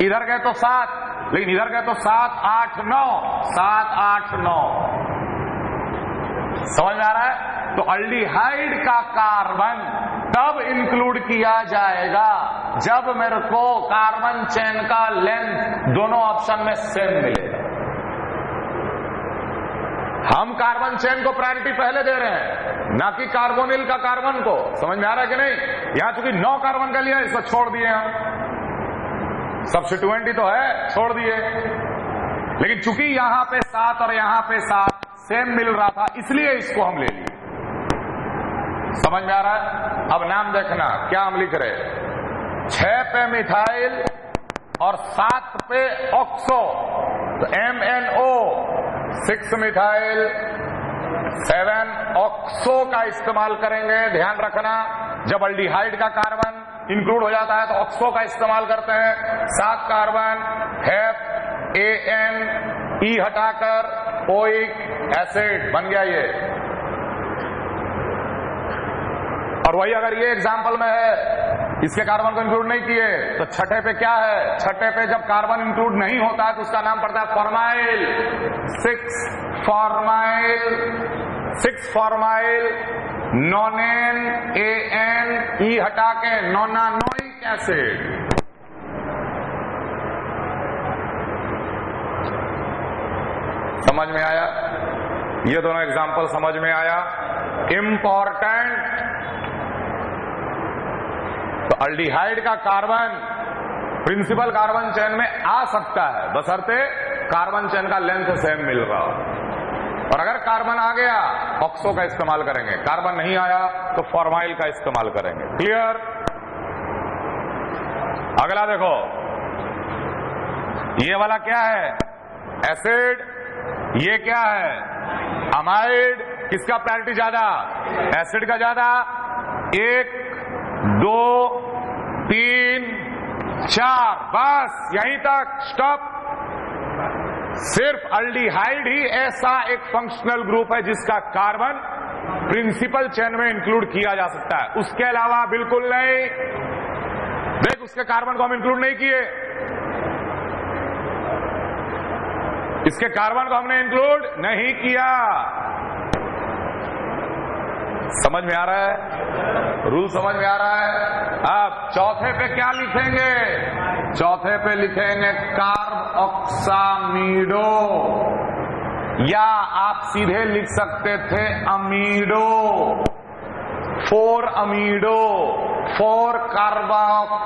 इधर गए तो 7, लेकिन इधर गए तो 7 8 9, 7 8 9। समझ में आ रहा है? तो अल्डिहाइड का कार्बन तब इंक्लूड किया जाएगा जब मेरे को कार्बन चेन का लेंथ दोनों ऑप्शन में सेम मिलेगा। हम कार्बन चेन को प्रायोरिटी पहले दे रहे हैं, ना कि कार्बोनिल का कार्बन को। समझ में आ रहा है कि नहीं? यहां चूंकि 9 कार्बन का लिया, इसको छोड़ दिए हम, सब्स्टिट्यूएंट ही तो है, छोड़ दिए। लेकिन चूंकि यहां पे 7 और यहां पे 7 सेम मिल रहा था, इसलिए इसको हम ले लिए। समझ में आ रहा है? अब नाम देखना क्या हम लिख रहे। 6 पे मिथाइल और 7 पे ऑक्सो, तो MNO, 6 मिथाइल 7 ऑक्सो का इस्तेमाल करेंगे। ध्यान रखना, जब अल्डिहाइड का कार्बन इंक्लूड हो जाता है तो ऑक्सो का इस्तेमाल करते हैं। 7 कार्बन, हैफ AN, E हटाकर ओइक एसिड बन गया ये। और वही अगर ये एग्जाम्पल में है, इसके कार्बन को इंक्लूड नहीं किए, तो छठे पे क्या है? छठे पे जब कार्बन इंक्लूड नहीं होता है तो उसका नाम पड़ता है फॉर्माइल। 6 फॉर्माइल नोनेन AN, E हटा के नोनानोइक एसिड। समझ में आया? ये दोनों एग्जाम्पल समझ में आया? इंपॉर्टेंट। तो अल्डिहाइड का कार्बन प्रिंसिपल कार्बन चेन में आ सकता है, बशर्ते कार्बन चेन का लेंथ सेम मिल रहा हो। और अगर कार्बन आ गया, ऑक्सो का इस्तेमाल करेंगे। कार्बन नहीं आया तो फॉर्माइल का इस्तेमाल करेंगे। क्लियर? अगला देखो, ये वाला क्या है? एसिड। ये क्या है? अमाइड। किसका प्रायोरिटी ज्यादा? एसिड का ज्यादा। 1 2 3 4, बस यहीं तक स्टॉप। सिर्फ अल्डिहाइड ही ऐसा एक फंक्शनल ग्रुप है जिसका कार्बन प्रिंसिपल चेन में इंक्लूड किया जा सकता है, उसके अलावा बिल्कुल नहीं। देख, उसके कार्बन को हम इंक्लूड नहीं किए, इसके कार्बन को हमने इंक्लूड नहीं किया। समझ में आ रहा है? रूल समझ में आ रहा है? अब चौथे पे क्या लिखेंगे? चौथे पे लिखेंगे कार्ब ऑक्सामीडो, या आप सीधे लिख सकते थे अमीडो। 4 अमीडो, 4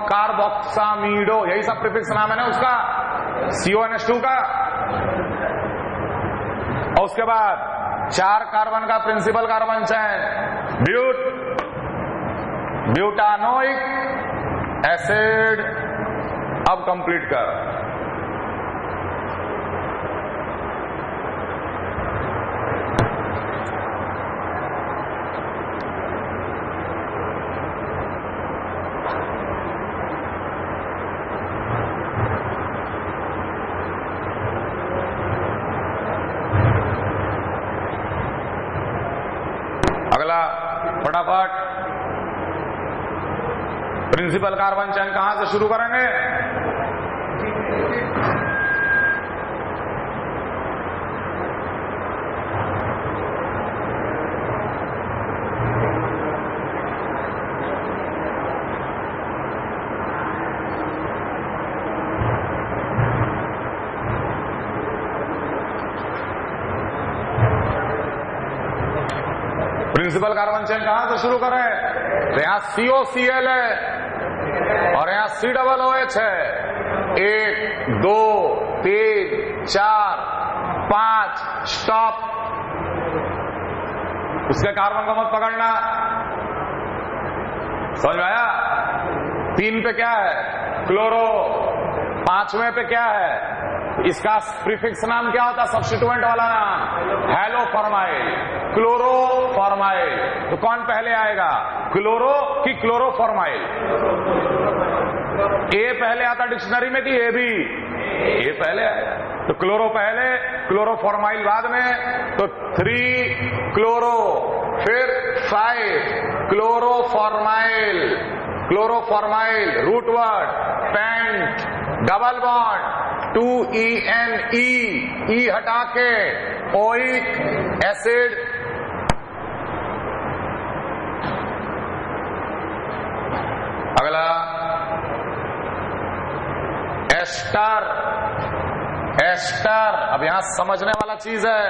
कार्बोक्सामीडो, यही सब प्रीफिक्स नाम है ना उसका, CONH2 का। और उसके बाद 4 कार्बन का principal carbon chain, butanoic acid. अब कंप्लीट कर। अगला फटाफट, प्रिंसिपल कार्बन चेन कहां से शुरू करेंगे? प्रिंसिपल कार्बन चेन कहां से शुरू करें? तो यहां COCl है और यहां COOH है। 1 2 3 4 5, स्टॉप। उसके कार्बन को मत पकड़ना। समझ में आया? 3 पे क्या है? क्लोरो। 5वें पे क्या है? इसका प्रीफिक्स नाम क्या होता है? सब्स्टिट्यूएंट वाला नाम हैलोफॉर्माइल, क्लोरोफॉर्माइल। तो कौन पहले आएगा, क्लोरो कि क्लोरोफॉर्माइल? ए पहले आता डिक्शनरी में कि ए भी? ए पहले आएगा। तो क्लोरो पहले, क्लोरोफॉर्माइल बाद में। तो 3 क्लोरो, फिर 5 chloroformyl. Chloroformyl root word pent, double bond 2ENE, E हटा के ओइक एसिड। Ester, ester. अब यहां समझने वाला चीज है,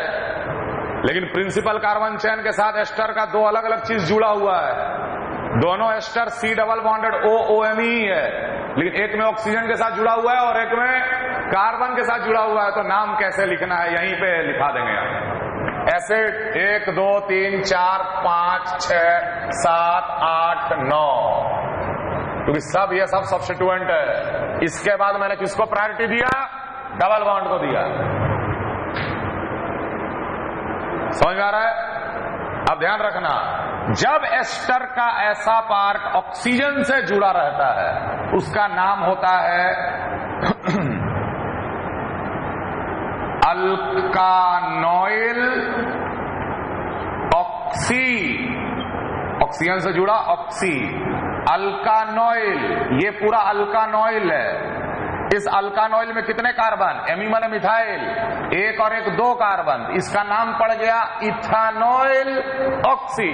लेकिन प्रिंसिपल कार्बन चेन के साथ एस्टर का दो अलग अलग चीज जुड़ा हुआ है। दोनों ester C double bonded OOMe ही है, लेकिन एक में ऑक्सीजन के साथ जुड़ा हुआ है और एक में कार्बन के साथ जुड़ा हुआ है। तो नाम कैसे लिखना है यहीं पे लिखा देंगे आप। एसिड 1 2 3 4 5 6 7 8 9, क्योंकि सब ये सब सब्स्टिट्यूएंट है। इसके बाद मैंने किसको प्रायोरिटी दिया? डबल बॉन्ड को दिया। समझ में आ रहा है? अब ध्यान रखना, जब एस्टर का ऐसा पार्ट ऑक्सीजन से जुड़ा रहता है उसका नाम होता है अल्कानॉइल ऑक्सी। ऑक्सीजन से जुड़ा ऑक्सी, अल्कानॉइल। ये पूरा अल्कानॉइल है। इस अल्कानॉइल में कितने कार्बन? एमिमल मिथाइल, एक और एक 2 कार्बन। इसका नाम पड़ गया इथानॉइल ऑक्सी।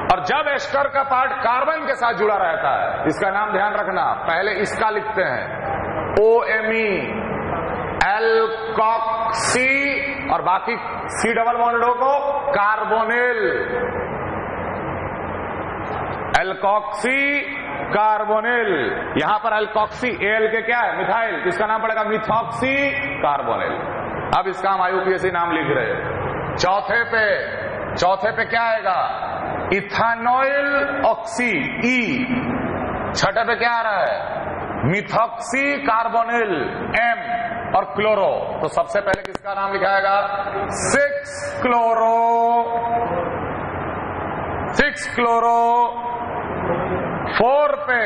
और जब एस्टर का पार्ट कार्बन के साथ जुड़ा रहता है, इसका नाम ध्यान रखना, पहले इसका लिखते हैं OMe, एल्कोक्सी, और बाकी C डबल बॉन्डों को कार्बोनिल, एल्कोक्सी कार्बोनिल। यहां पर एल्कोक्सी एल के क्या है? मिथाइल, इसका नाम पड़ेगा मिथॉक्सी कार्बोनिल। अब इसका हम IUPAC नाम लिख रहे हैं। चौथे पे क्या आएगा? इथानॉइल ऑक्सी ई। छठे पे क्या आ रहा है? मिथॉक्सी कार्बोनिल M, और क्लोरो। तो सबसे पहले किसका नाम लिखाएगा? 6 क्लोरो। 4 पे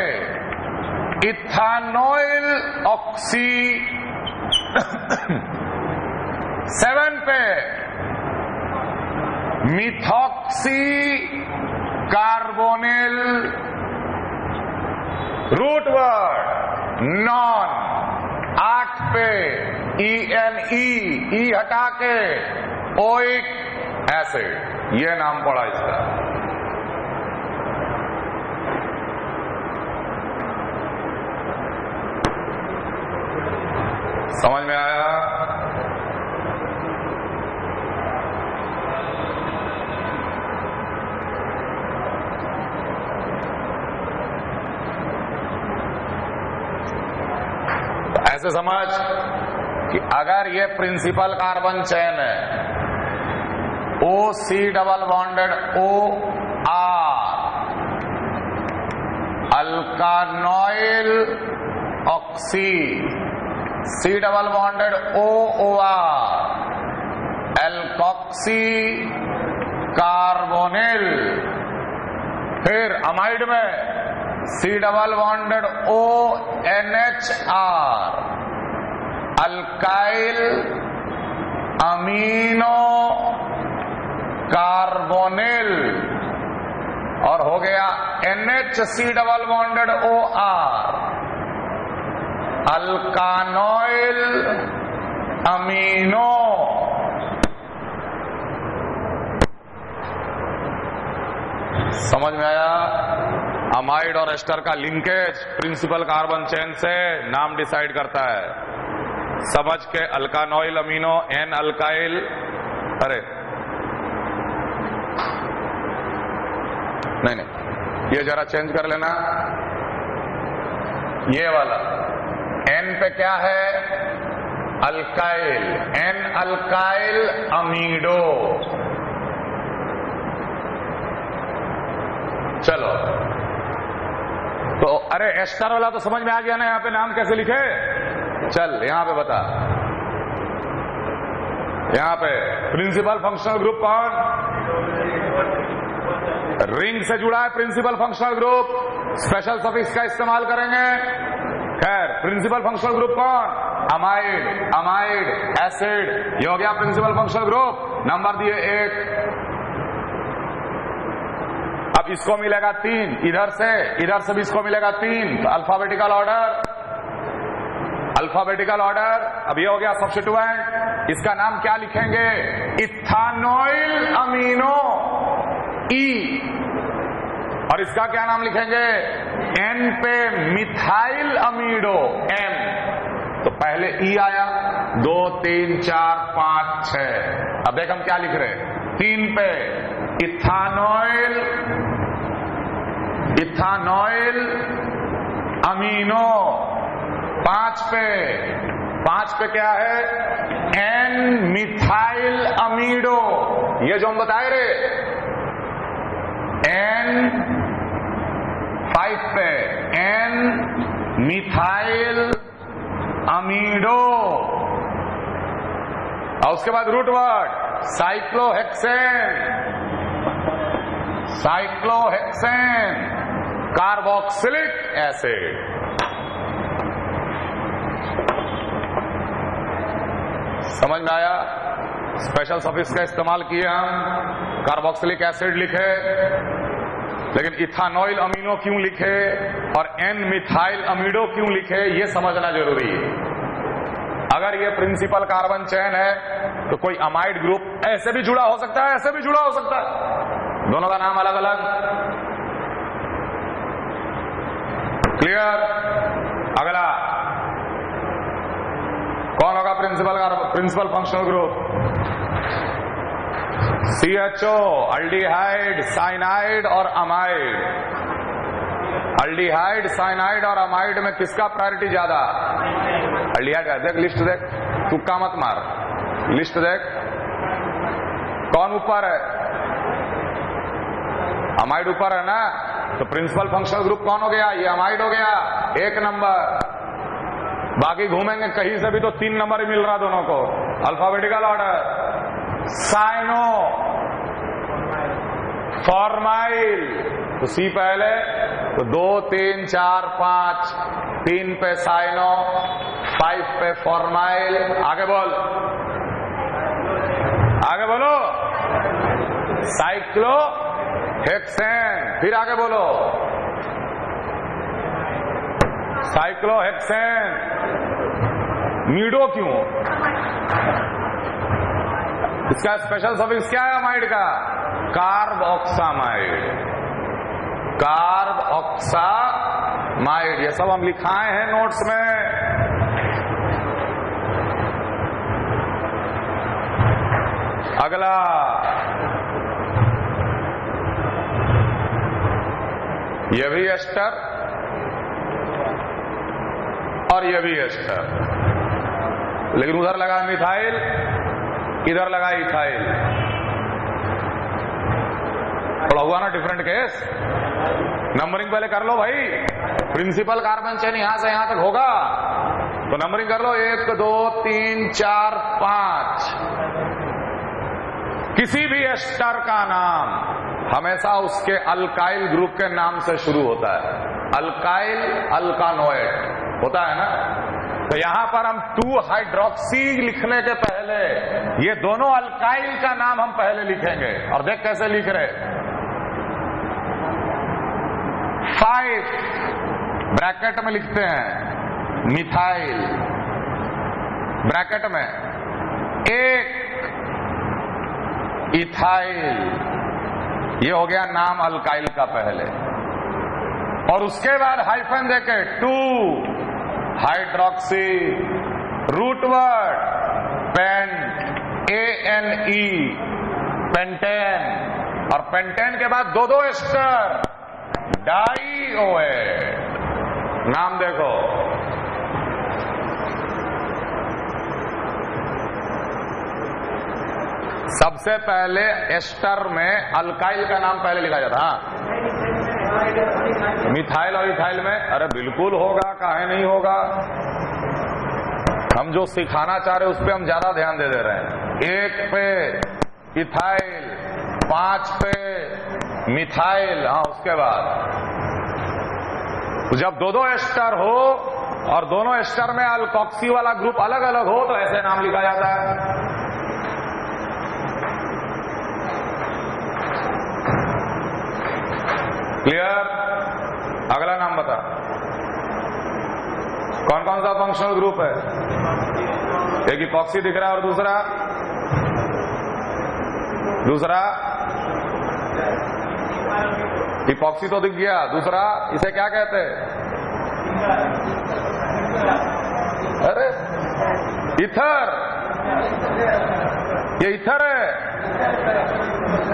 इथानॉइल ऑक्सी। 7 पे methoxy carbonyl. Root word non. 8 पे ENE, हटा के ओइक एसिड। ये नाम पड़ा इसका। समझ में आया? तो ऐसे समझ कि अगर ये प्रिंसिपल कार्बन चेन है, OC double bonded OR, alkanoyl oxy, C double bonded OOR, alkoxy carbonyl. फिर अमाइड में C double bonded ONHR, alkyl amino carbonyl. और हो गया NHC double bonded OR, alkanoyl amino. समझ में आया? अमाइड और एस्टर का लिंकेज प्रिंसिपल कार्बन चेन से नाम डिसाइड करता है। समझ के अल्कानॉइल अमीनो, N अल्काइल। अरे नहीं, ये जरा चेंज कर लेना। ये वाला N पे क्या है? Alkyl, N alkyl amido. चलो, तो अरे एस्टर वाला तो समझ में आ गया ना, यहां पे नाम कैसे लिखे? चल यहां पे बता। यहां पे प्रिंसिपल फंक्शनल ग्रुप कौन? रिंग से जुड़ा है principal functional group, special suffix का इस्तेमाल करेंगे। खैर, प्रिंसिपल फंक्शनल ग्रुप कौन? Amide, amide acid. ये हो गया प्रिंसिपल फंक्शनल ग्रुप। नंबर दिए 1। अब इसको मिलेगा 3, इधर से भी इसको मिलेगा 3। तो अल्फाबेटिकल ऑर्डर, अल्फाबेटिकल ऑर्डर। अब ये हो गया सब्स्टिट्यूएंट। इसका नाम क्या लिखेंगे? इथानॉइल अमीनो ई। और इसका क्या नाम लिखेंगे? N पे मिथाइल अमीडो M, तो पहले E आया 2 3 4 5 6। अब देख हम क्या लिख रहे हैं। 3 पे इथानॉइल अमीनो। 5 पे क्या है? N methyl amido. ये जो हम बताए रे N। 5 पे N मिथाइल अमीडो। और उसके बाद root word cyclohexane carboxylic acid. समझ में आया? स्पेशल सफिक्स का इस्तेमाल किए हम, कार्बोक्सिलिक एसिड लिखे, लेकिन इथानॉइल अमीनो क्यों लिखे और N मिथाइल अमीडो क्यों लिखे, ये समझना जरूरी है। अगर ये प्रिंसिपल कार्बन चेन है तो कोई अमाइड ग्रुप ऐसे भी जुड़ा हो सकता है, ऐसे भी जुड़ा हो सकता है, दोनों का नाम अलग अलग। क्लियर? अगला कौन होगा principal functional group? CHO, aldehyde, cyanide और अमाइड। अल्डिहाइड, साइनाइड और अमाइड में किसका प्रायोरिटी ज्यादा? अल्डिहाइड का। देख लिस्ट देख, तुक्का मत मार, लिस्ट देख कौन ऊपर है? अमाइड ऊपर है ना, तो प्रिंसिपल फंक्शनल ग्रुप कौन हो गया? ये अमाइड हो गया 1 नंबर। बाकी घूमेंगे कहीं से भी तो 3 नंबर ही मिल रहा दोनों को, अल्फाबेटिकल ऑर्डर। साइनो फॉर्माइल, तो C पहले, तो 2 3 4 5। 3 पे साइनो, 5 पे फॉर्माइल। आगे बोलो साइक्लोहेक्सेन। फिर आगे बोलो साइक्लोहेक्सेन। मीडो क्यों? इसका स्पेशल सफिक्स क्या है अमाइड का? कार्ब ऑक्सामाइड। ये सब हम लिखाए हैं नोट्स में। अगला ये भी एस्टर और ये भी एस्टर, लेकिन उधर लगा मिथाइल, इधर लगा इथाइल। थोड़ा हुआ ना डिफरेंट केस। नंबरिंग पहले कर लो भाई, प्रिंसिपल कार्बन चेन यहां से यहां तक होगा तो नंबरिंग कर लो 1 2 3 4 5। किसी भी एस्टर का नाम हमेशा उसके अल्काइल ग्रुप के नाम से शुरू होता है। अल्काइल अल्कानोएट होता है ना, तो यहां पर हम 2 हाइड्रोक्सी लिखने के पहले ये दोनों अल्काइल का नाम हम पहले लिखेंगे। और देख कैसे लिख रहे। 5 ब्रैकेट में लिखते हैं मिथाइल, ब्रैकेट में 1 इथाइल। ये हो गया नाम अल्काइल का पहले, और उसके बाद हाइफन देके 2 hydroxy, root word pent ANE, pentane, और पेंटेन के बाद 2 एस्टर डाईओएट। नाम देखो, सबसे पहले एस्टर में अल्काइल का नाम पहले लिखा जाता। हाँ, मिथाइल और इथाइल में अरे बिल्कुल होगा, काहे नहीं होगा। हम जो सिखाना चाह रहे हैं उस पर हम ज्यादा ध्यान दे रहे हैं। 1 पे इथाइल, 5 पे मिथाइल। हाँ, उसके बाद जब 2 एस्टर हो और दोनों एस्टर में अल्कोक्सी वाला ग्रुप अलग अलग हो तो ऐसे नाम लिखा जाता है। क्लियर? अगला नाम बता, कौन कौन सा फंक्शनल ग्रुप है? एक इपॉक्सी दिख रहा है और दूसरा इपॉक्सी तो दिख गया, दूसरा इसे क्या कहते हैं? अरे इथर, ये इथर है,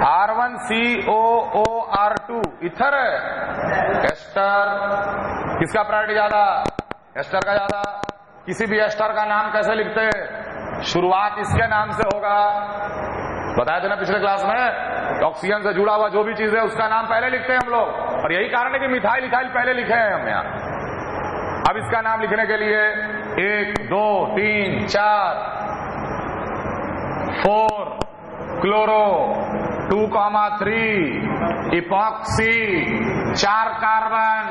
R1COOR2 इथर है। एस्टर, किसका प्रायोरिटी ज्यादा? एस्टर का ज्यादा। किसी भी एस्टर का नाम कैसे लिखते हैं? शुरुआत इसके नाम से होगा, बताया था ना पिछले क्लास में। ऑक्सीजन से जुड़ा हुआ जो भी चीज है उसका नाम पहले लिखते हैं हम लोग, और यही कारण है कि मिथाइल इथाइल पहले लिखे हैं हम यहाँ। अब इसका नाम लिखने के लिए 1 2 3 4 4 क्लोरो 2,3 इपॉक्सी 4 कार्बन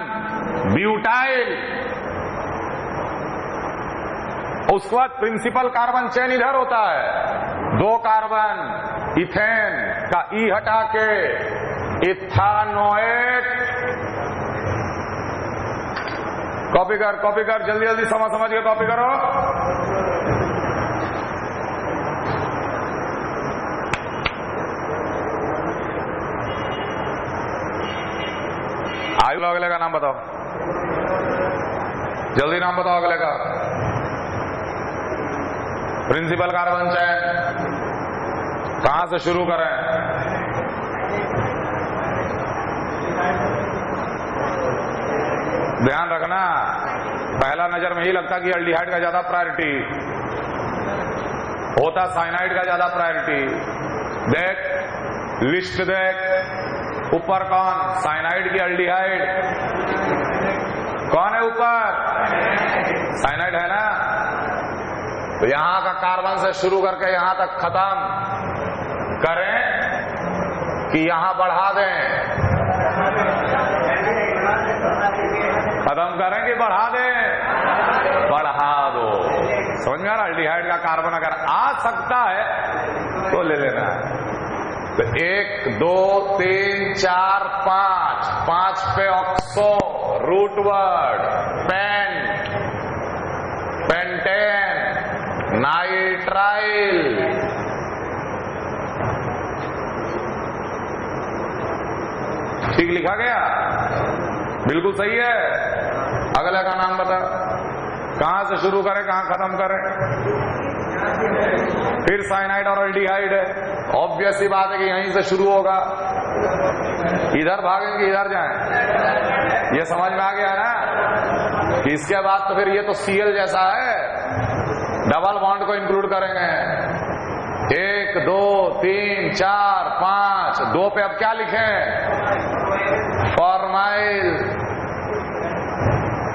ब्यूटाइल। उसके बाद प्रिंसिपल कार्बन चेन इधर होता है, 2 कार्बन इथेन का ई हटा के इथानोएट। कॉपी कर जल्दी जल्दी, समझ के कॉपी करो। आयु अगले का नाम बताओ, जल्दी नाम बताओ अगले का। प्रिंसिपल कार्बन चेन कहां से शुरू करें? ध्यान रखना, पहला नजर में ही लगता कि एल्डिहाइड का ज्यादा प्रायोरिटी होता, साइनाइड का ज्यादा प्रायोरिटी। देख लिस्ट देख, ऊपर कौन? साइनाइड की एल्डिहाइड कौन है ऊपर? साइनाइड है ना। तो यहां का कार्बन से शुरू करके यहां तक खत्म करें कि यहां बढ़ा दें? खत्म करें कि बढ़ा दें? बढ़ा दो। समझ में आ रहा? एल्डिहाइड का कार्बन अगर आ सकता है तो ले लेना है। तो 1 2 3 4 5 पे oxo root word, pent, pentane, nitrile. ठीक लिखा गया? बिल्कुल सही है। अगला का नाम बता, कहां से शुरू करें कहां खत्म करें? फिर साइनाइड और एल्डिहाइड है, ऑब्वियस सी बात है कि यहीं से शुरू होगा। इधर भागेंगे इधर जाएं, ये समझ में आ गया ना कि इसके बाद तो फिर ये तो Cl जैसा है, डबल बॉन्ड को इंक्लूड करेंगे। 1 2 3 4 5 2 पे अब क्या लिखें? फॉर्माइल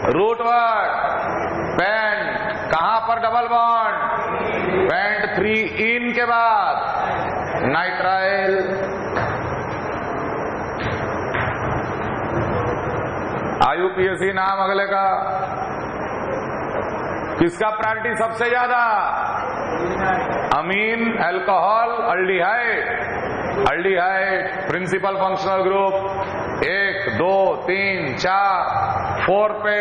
रूट वर्ड, पेंट, कहां पर डबल बॉन्ड? पेंट 3 इन के बाद नाइट्राइल। IUPAC नाम अगले का। किसका प्रायोरिटी सबसे ज्यादा? Amine, alcohol, aldehyde. Aldehyde principal functional group 1 2 3 4 4 पे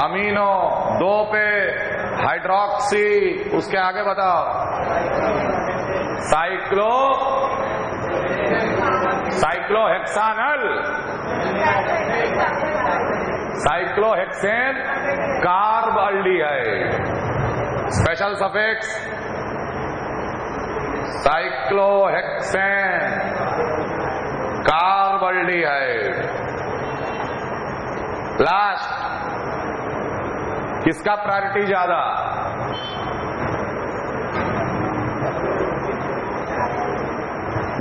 अमीनो, 2 पे हाइड्रोक्सी, उसके आगे बताओ cyclohexanal, cyclohexane carb aldehyde. Special suffix cyclohexane carb aldehyde. Last, किसका प्रायोरिटी ज्यादा?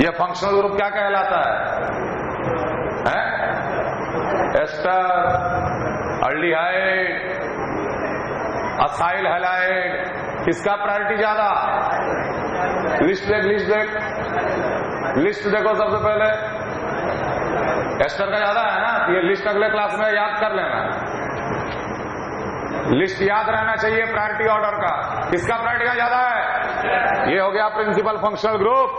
यह फंक्शनल ग्रुप क्या कहलाता है? Ester, aldehyde, acyl halide. किसका प्रायोरिटी ज्यादा? लिस्ट देखो सबसे पहले। एस्टर का ज्यादा है ना, ये लिस्ट अगले क्लास में याद कर लेना। लिस्ट याद रहना चाहिए प्रायोरिटी ऑर्डर का। किसका प्रायोरिटी ज्यादा है? ये हो गया प्रिंसिपल फंक्शनल ग्रुप।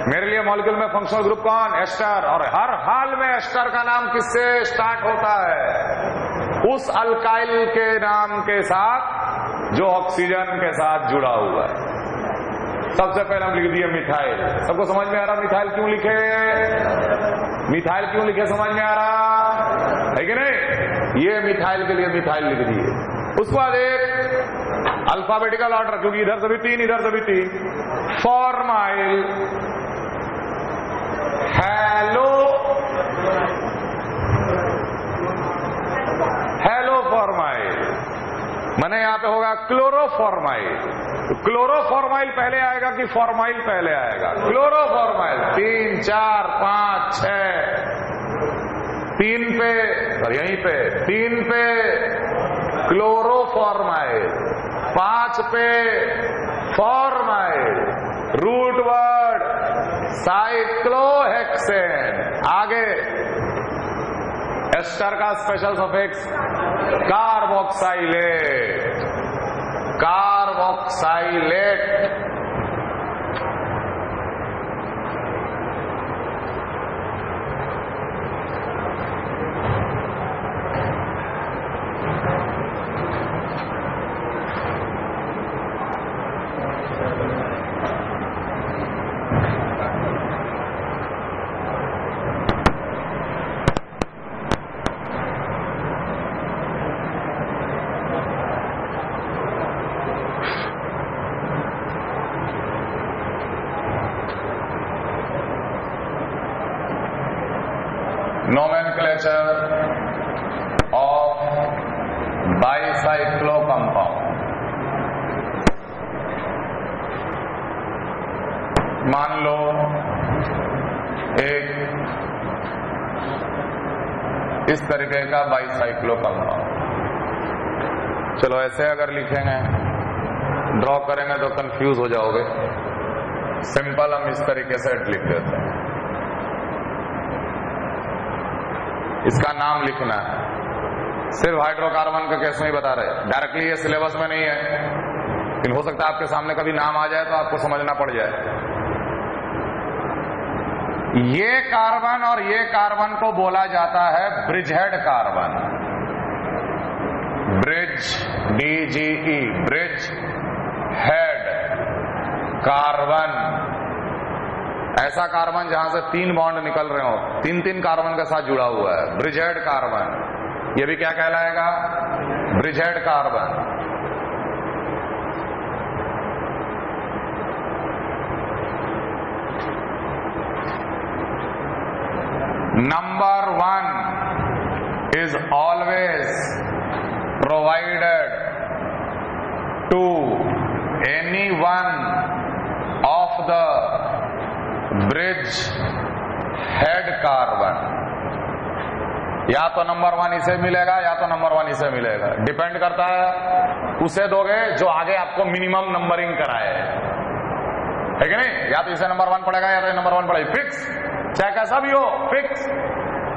मेरे लिए मॉलिक्यूल में फंक्शनल ग्रुप कौन? एस्टर। और हर हाल में एस्टर का नाम किससे स्टार्ट होता है? उस अल्काइल के नाम के साथ जो ऑक्सीजन के साथ जुड़ा हुआ है। सबसे पहले हम लिख दिए मिथाइल। सबको समझ में आ रहा मिथाइल क्यों लिखे? मिथाइल क्यों लिखे समझ में आ रहा है कि नहीं? ये मिथाइल के लिए मिथाइल लिख दिए। उसके बाद एक अल्फाबेटिकल ऑर्डर, क्योंकि इधर से भी 3 इधर से भी 3। फॉर्माइल, हेलो, हेलो फॉर्माइल, माने यहां पे होगा क्लोरोफॉर्माइल। तो क्लोरोफॉर्माइल पहले आएगा कि फॉर्माइल पहले आएगा? क्लोरोफॉर्माइल। 3, 4, 5, 6, 3 पे और यहीं पे 3 पे क्लोरोफॉर्माइल, 5 पे फॉर्माइल, रूट वर्ड साइक्लोहेक्सेन। आगे एस्टर का special suffix carboxylate, carboxylate. Nomenclature of bicyclo compound। मान लो एक इस तरीके का बाइसाइक्लो कंपाउंड। चलो ऐसे अगर लिखेंगे, ड्रॉ करेंगे तो कंफ्यूज हो जाओगे। सिंपल हम इस तरीके से लिख देते हैं। इसका नाम लिखना है। सिर्फ हाइड्रोकार्बन का केस में ही बता रहे, डायरेक्टली ये सिलेबस में नहीं है, लेकिन हो सकता है आपके सामने कभी नाम आ जाए तो आपको समझना पड़ जाए। ये कार्बन और ये कार्बन को बोला जाता है bridgehead carbon. Bridge, DGE, bridge head carbon. ऐसा कार्बन जहां से 3 बॉन्ड निकल रहे हो, 3 कार्बन के साथ जुड़ा हुआ है, ब्रिजहेड कार्बन। ये भी क्या कहलाएगा? Bridgehead carbon. Number 1 is always provided to any one of the bridge head carbon. या तो नंबर 1 इसे मिलेगा या तो नंबर 1 इसे मिलेगा, डिपेंड करता है। उसे दोगे जो आगे आपको मिनिमम नंबरिंग कराए, है कि नहीं? या तो इसे नंबर 1 पड़ेगा या तो नंबर 1 पड़ेगा, फिक्स, चाहे कैसा भी हो, फिक्स।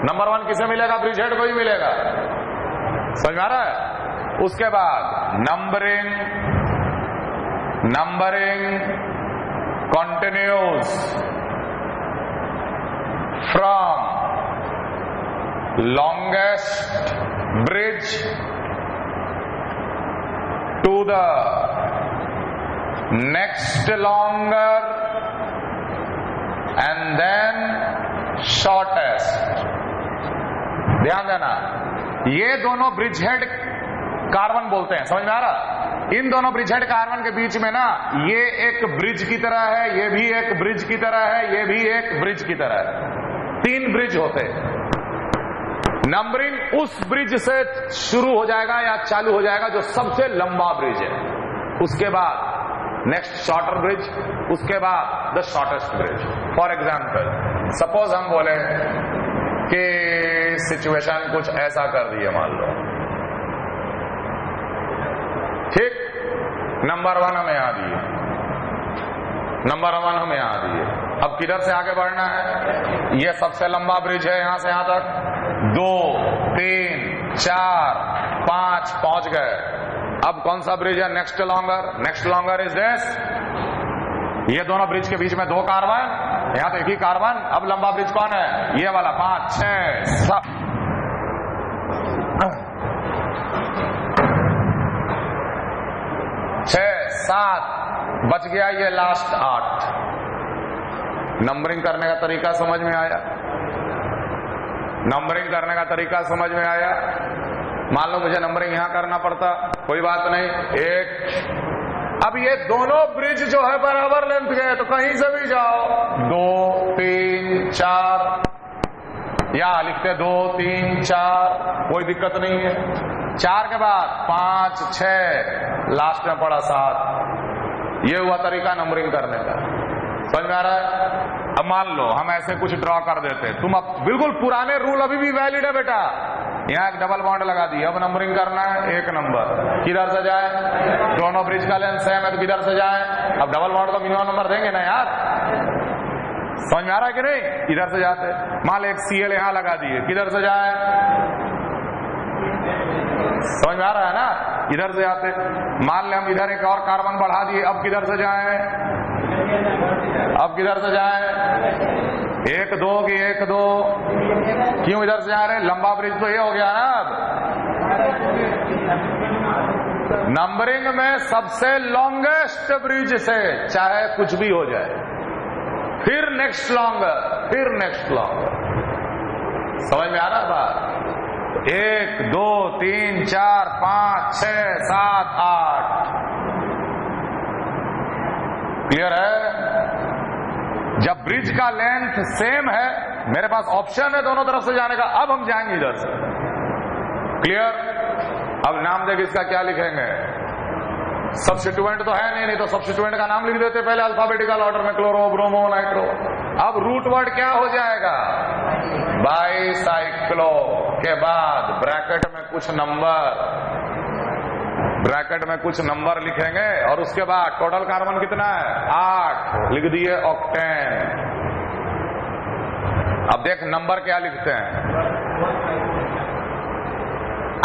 नंबर 1 किसे मिलेगा? ब्रिज हेड को ही मिलेगा। समझ में आ रहा है? उसके बाद numbering continues from longest bridge to the next longer and then shortest। ध्यान देना, ये दोनों ब्रिज हेड कार्बन बोलते हैं। समझ में आ रहा? इन दोनों ब्रिजहेड कार्बन के बीच में ना, ये एक ब्रिज की तरह है, ये भी एक ब्रिज की तरह है, ये भी एक ब्रिज की तरह है। 3 ब्रिज होते हैं। नंबरिंग उस ब्रिज से शुरू हो जाएगा या चालू हो जाएगा जो सबसे लंबा ब्रिज है, उसके बाद नेक्स्ट शॉर्टर ब्रिज, उसके बाद the shortest bridge. For example, suppose हम बोले कि सिचुएशन कुछ ऐसा कर दिए, मान लो, ठीक, नंबर 1 हमें यहां दिए, नंबर 1 हमें यहां दिए। अब किधर से आगे बढ़ना है? ये सबसे लंबा ब्रिज है, यहां से यहां तक 2, 3, 4, 5 पहुंच गए। अब कौन सा ब्रिज है? Next longer. Next longer is this. ये दोनों ब्रिज के बीच में 2 कार्बन, यहां तो एक ही कार्बन। अब लंबा ब्रिज कौन है? ये वाला। 5, 6, 7, 6, 7, बच गया ये लास्ट 8। नंबरिंग करने का तरीका समझ में आया? नंबरिंग करने का तरीका समझ में आया? मान लो मुझे नंबरिंग यहां करना पड़ता, कोई बात नहीं। 1, अब ये दोनों ब्रिज जो है बराबर लेंथ के, तो कहीं से भी जाओ, 2, 3, 4, या लिखते 2, 3, 4, कोई दिक्कत नहीं है। 4 के बाद 5, 6, लास्ट में पड़ा 7। ये हुआ तरीका नंबरिंग करने का। समझ में आ रहा है? अब मान लो हम ऐसे कुछ ड्रॉ कर देते, तुम अब बिल्कुल पुराने रूल अभी भी वैलिड है बेटा। यहाँ एक डबल बॉन्ड लगा दी, अब नंबरिंग करना है 1 नंबर, किधर से जाए? दोनों ब्रिज का लेंथ सेम है तो किधर से जाए? अब डबल बॉन्ड को मिनिमम नंबर देंगे ना यार। समझ में आ रहा है कि नहीं? इधर से जाते। मान लो एक Cl यहां लगा दिए, किधर से जाए? समझ में आ रहा है ना? इधर से जाते। मान ले हम इधर एक और कार्बन बढ़ा दिए, अब किधर से जाए? अब किधर से जाए? 1, 2 की 1, 2। क्यों इधर से जा रहे हैं? लंबा ब्रिज तो ये हो गया ना। अब नंबरिंग में सबसे लॉन्गेस्ट ब्रिज से चाहे कुछ भी हो जाए, फिर नेक्स्ट लॉन्गर, फिर नेक्स्ट लॉन्गर। समझ में आ रहा है बात? 1, 2, 3, 4, 5, 6, 7, 8। क्लियर है? जब ब्रिज का लेंथ सेम है, मेरे पास ऑप्शन है दोनों तरफ से जाने का, अब हम जाएंगे इधर से। क्लियर? अब नाम देख इसका क्या लिखेंगे? सब्स्टिट्यूएंट तो है नहीं तो सब्स्टिट्यूएंट का नाम लिख देते पहले अल्फाबेटिकल ऑर्डर में, क्लोरो, ब्रोमो, नाइट्रो। अब रूट वर्ड क्या हो जाएगा? बाईसाइक्लो के बाद ब्रैकेट में कुछ नंबर, ब्रैकेट में कुछ नंबर लिखेंगे और उसके बाद टोटल कार्बन कितना है? 8 लिख दिए, ऑक्टेन। अब देख नंबर क्या लिखते हैं।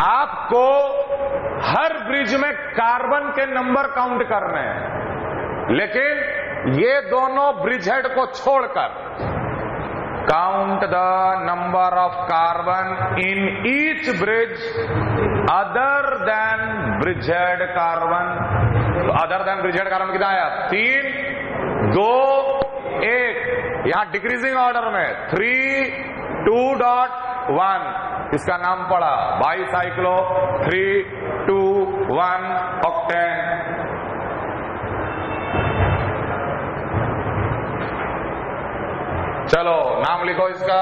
आपको हर ब्रिज में कार्बन के नंबर काउंट करने हैं, लेकिन ये दोनों ब्रिज हेड को छोड़कर count the number of carbon in each bridge other than bridge head carbon. तो other than bridge head carbon कितना आया? 3, 2, 1। यहां डिक्रीजिंग ऑर्डर में 3, 2.1, इसका नाम पड़ा बाईसाइक्लो 3, 2, 1 ऑक्टेन। चलो नाम लिखो इसका।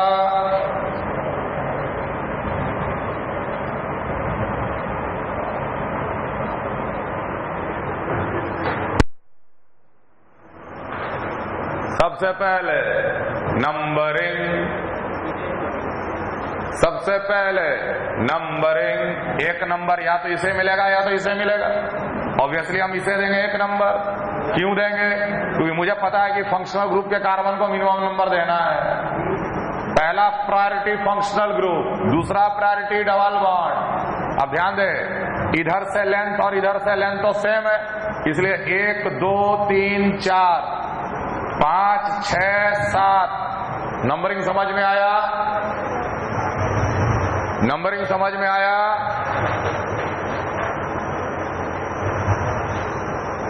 सबसे पहले नंबरिंग, सबसे पहले नंबरिंग। 1 नंबर या तो इसे मिलेगा या तो इसे मिलेगा। ऑब्वियसली हम इसे देंगे 1 नंबर। क्यों देंगे? क्योंकि मुझे पता है कि फंक्शनल ग्रुप के कार्बन को मिनिमम नंबर देना है। पहला प्रायोरिटी फंक्शनल ग्रुप, दूसरा प्रायोरिटी डबल बॉन्ड। अब ध्यान दे, इधर से लेंथ और इधर से लेंथ तो सेम है, इसलिए 1, 2, 3, 4, 5, 6, 7। नंबरिंग समझ में आया? नंबरिंग समझ में आया?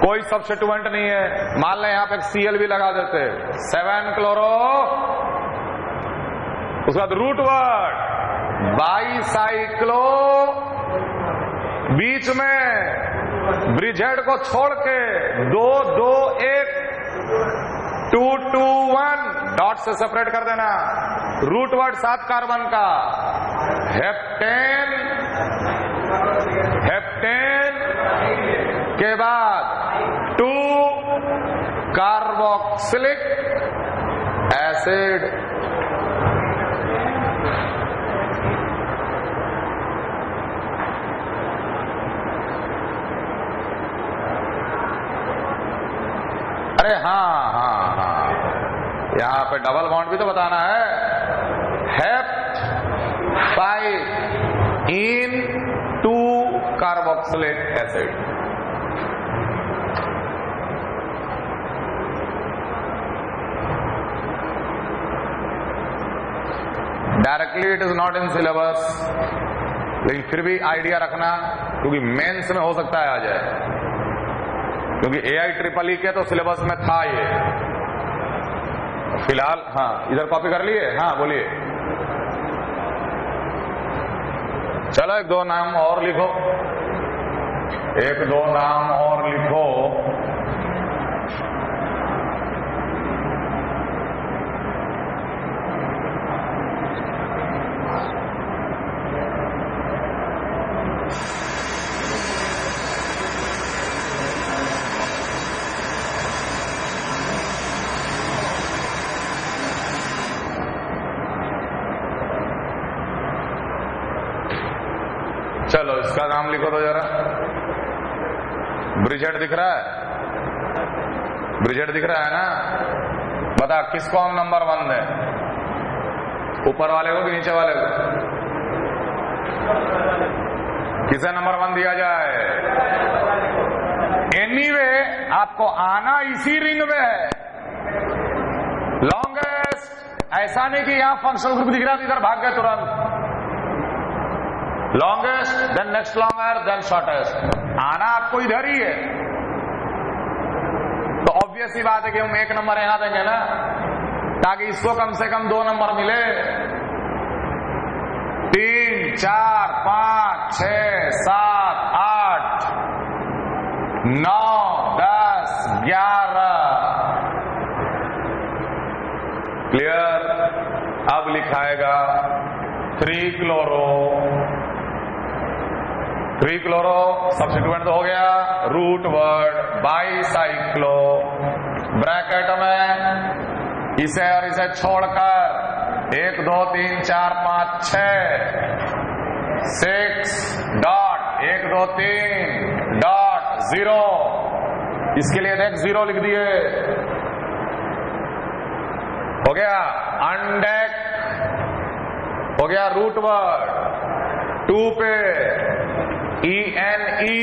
कोई सब्स्टिट्यूएंट नहीं है। मान लें यहां पे Cl भी लगा देते, 7 क्लोरो, उसके बाद रूट वर्ड बाईसाइक्लो, बीच में ब्रिज हेड को छोड़ के 2, 2, 1, 2, 2, 1 डॉट से सेपरेट कर देना। रूट वर्ड 7 कार्बन का, हेप्टेन, हेप्टेन के बाद 2 कार्बोक्सिलिक एसिड। अरे हाँ हाँ हाँ, यहां पे डबल बॉन्ड भी तो बताना है। Hept 5 in 2 carboxylic acid. Directly it is not in syllabus, लेकिन फिर भी आइडिया रखना, क्योंकि मेंस में हो सकता है आ जाए। क्योंकि AIEEE के तो सिलेबस में था ये फिलहाल। हाँ, इधर कॉपी कर लिए? हाँ बोलिए। चलो एक दो नाम और लिखो, एक दो नाम और लिखो। चलो इसका नाम लिखो तो जरा। ब्रिजेट दिख रहा है? ब्रिजेट दिख रहा है ना? बता किसको हम नंबर 1 दें, ऊपर वाले को कि नीचे वाले को? किसे नंबर 1 दिया जाए? एनीवे आपको आना इसी रिंग में है। लॉन्गेस्ट, ऐसा नहीं कि यहां फंक्शनल ग्रुप दिख रहा है इधर भाग गए तुरंत। Longest, then next longer, then shortest. आना आपको इधर ही है। तो ऑब्वियस ही बात है कि हम 1 नंबर यहां देंगे ना, ताकि इसको कम से कम 2 नंबर मिले। 3, 4, 5, 6, 7, 8, 9, 10, 11। क्लियर? अब लिखाएगा 3 क्लोरो। 3 क्लोरो सब्स्टिट्यूएंट तो हो गया, रूट वर्ड बाईसाइक्लो। ब्रैकेट में इसे और इसे छोड़कर 1 2 3 4 5 6 6 डॉट 1 2 3 डॉट 0। इसके लिए देख 0 लिख दिए, हो गया। अनडेक हो गया रूट वर्ड। 2 पे ENE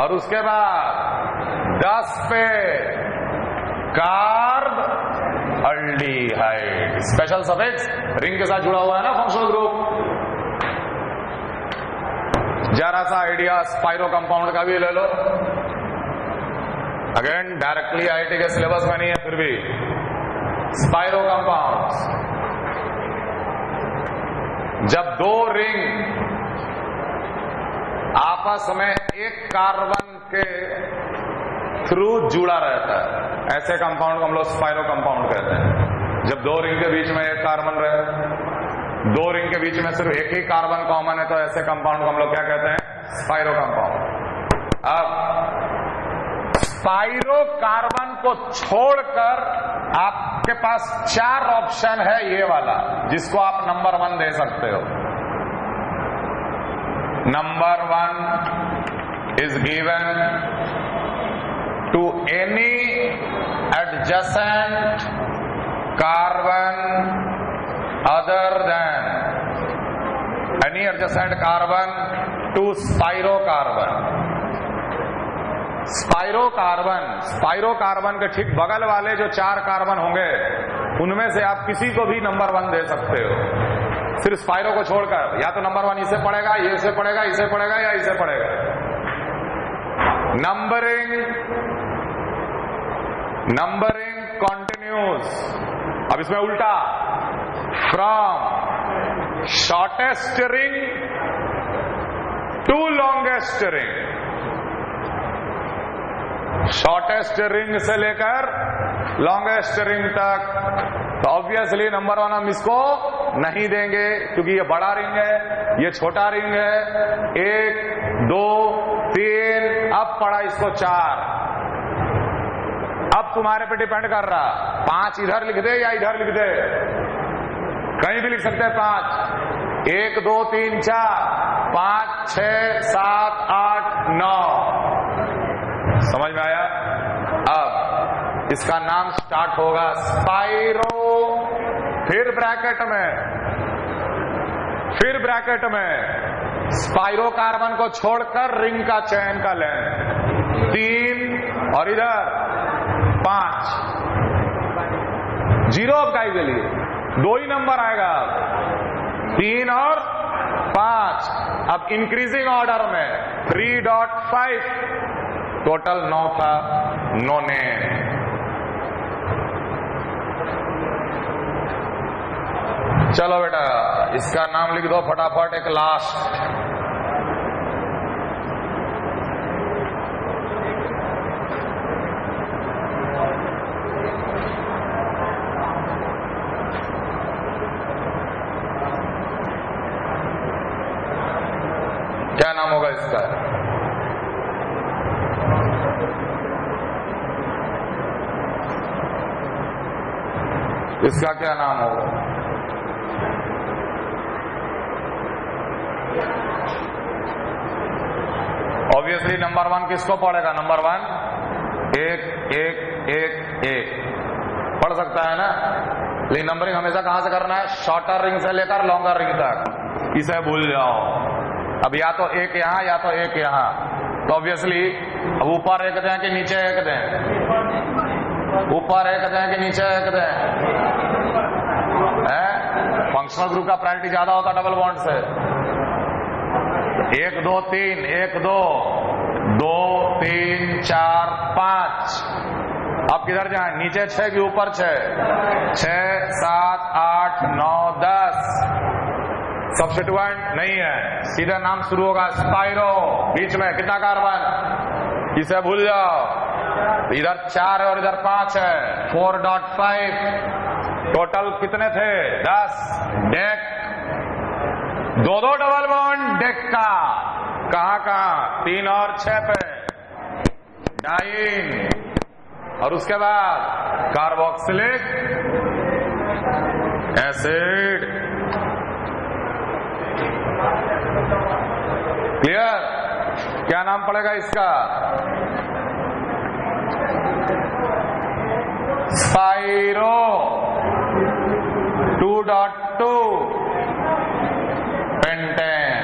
और उसके बाद 10 पे carb aldehyde. Special suffix ring के साथ जुड़ा हुआ है ना फंक्शनल ग्रुप। जरा सा आइडिया स्पाइरो कंपाउंड का भी ले लो। अगेन डायरेक्टली IIT के सिलेबस में नहीं है, फिर भी स्पाइरो कंपाउंड्स। जब 2 रिंग आपस में एक कार्बन के थ्रू जुड़ा रहता है, ऐसे कंपाउंड को हम लोग स्पाइरो कंपाउंड कहते हैं। जब 2 रिंग के बीच में एक कार्बन रहे, 2 रिंग के बीच में सिर्फ एक ही कार्बन कॉमन है, तो ऐसे कंपाउंड को हम लोग क्या कहते हैं? Spiro compound. अब स्पाइरो कार्बन को छोड़कर आपके पास 4 ऑप्शन है, ये वाला जिसको आप नंबर 1 दे सकते हो। Number 1 is given to any adjacent carbon other than any adjacent carbon to spirocarbon। स्पाइरोकार्बन के ठीक बगल वाले जो 4 कार्बन होंगे उनमें से आप किसी को भी नंबर 1 दे सकते हो, सिर्फ स्पाइरो को छोड़कर। या तो नंबर 1 इसे पड़ेगा, ये इसे पड़ेगा, इसे पड़ेगा या इसे पड़ेगा। Numbering continuous. अब इसमें उल्टा, from shortest ring to longest ring. Shortest ring से लेकर लॉन्गेस्ट रिंग तक। तो ऑब्वियसली नंबर 1 हम इसको नहीं देंगे, क्योंकि ये बड़ा रिंग है, ये छोटा रिंग है। 1 2 3, अब पड़ा इसको 4। अब तुम्हारे पे डिपेंड कर रहा, 5 इधर लिख दे या इधर लिख दे, कहीं भी लिख सकते हैं 5। 1 2 3 4 5 6 7 8 9। समझ में आया? अब इसका नाम स्टार्ट होगा स्पाइरो, फिर ब्रैकेट में स्पाइरो कार्बन को छोड़कर रिंग का चयन का लें। 3 और इधर 5। 0 अब का के लिए 2 ही नंबर आएगा, 3 और 5। अब इंक्रीजिंग ऑर्डर में 3.5 टोटल 9 था, 9 नेम। चलो बेटा इसका नाम लिख दो फटाफट, एक लास्ट। क्या नाम होगा इसका? इसका क्या नाम होगा? ऑब्वियसली नंबर 1 किसको पढ़ेगा? नंबर 1 1 1 1 1 पढ़ सकता है ना। लेकिन नंबरिंग हमेशा कहां से करना है? शॉर्टर रिंग से लेकर लॉन्गर रिंग तक। इसे भूल जाओ। अब या तो एक यहां या तो एक यहां, तो ऑब्वियसली अब ऊपर एक दें कि नीचे एक दें? ऊपर एक दें कि नीचे एक दें? फंक्शनल ग्रुप का प्रायोरिटी ज्यादा होता डबल बॉन्ड से। 1 2 3 1 2 2 3 4 5। आप किधर जाएं? नीचे 6 कि ऊपर 6? 6 7 8 9 10। सब्स्टिट्यूएंट नहीं है, सीधा नाम शुरू होगा स्पाइरो। बीच में कितना कार्बन? इसे भूल जाओ। इधर 4 है और इधर 5 है, 4.5। टोटल कितने थे? 10। डेक 2 डबल बॉन्ड डेक का। कहां? 3 और 6 पे डाइन, और उसके बाद कार्बोक्सिलिक एसिड। क्लियर? क्या नाम पड़ेगा इसका? Spiro 2.2 pentane.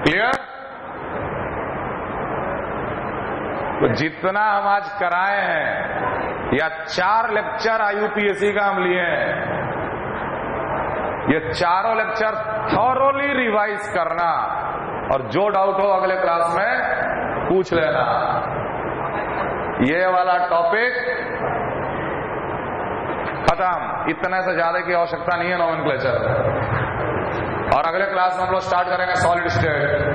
क्लियर? तो जितना हम आज कराए हैं, या 4 लेक्चर IUPAC का हम लिए हैं, ये चारों लेक्चर थॉरोली रिवाइज करना, और जो डाउट हो अगले क्लास में पूछ लेना। ये वाला टॉपिक खत्म। इतने से ज्यादा की आवश्यकता नहीं है नोमेनक्लेचर। और अगले क्लास में हम लोग स्टार्ट करेंगे सॉलिड स्टेट।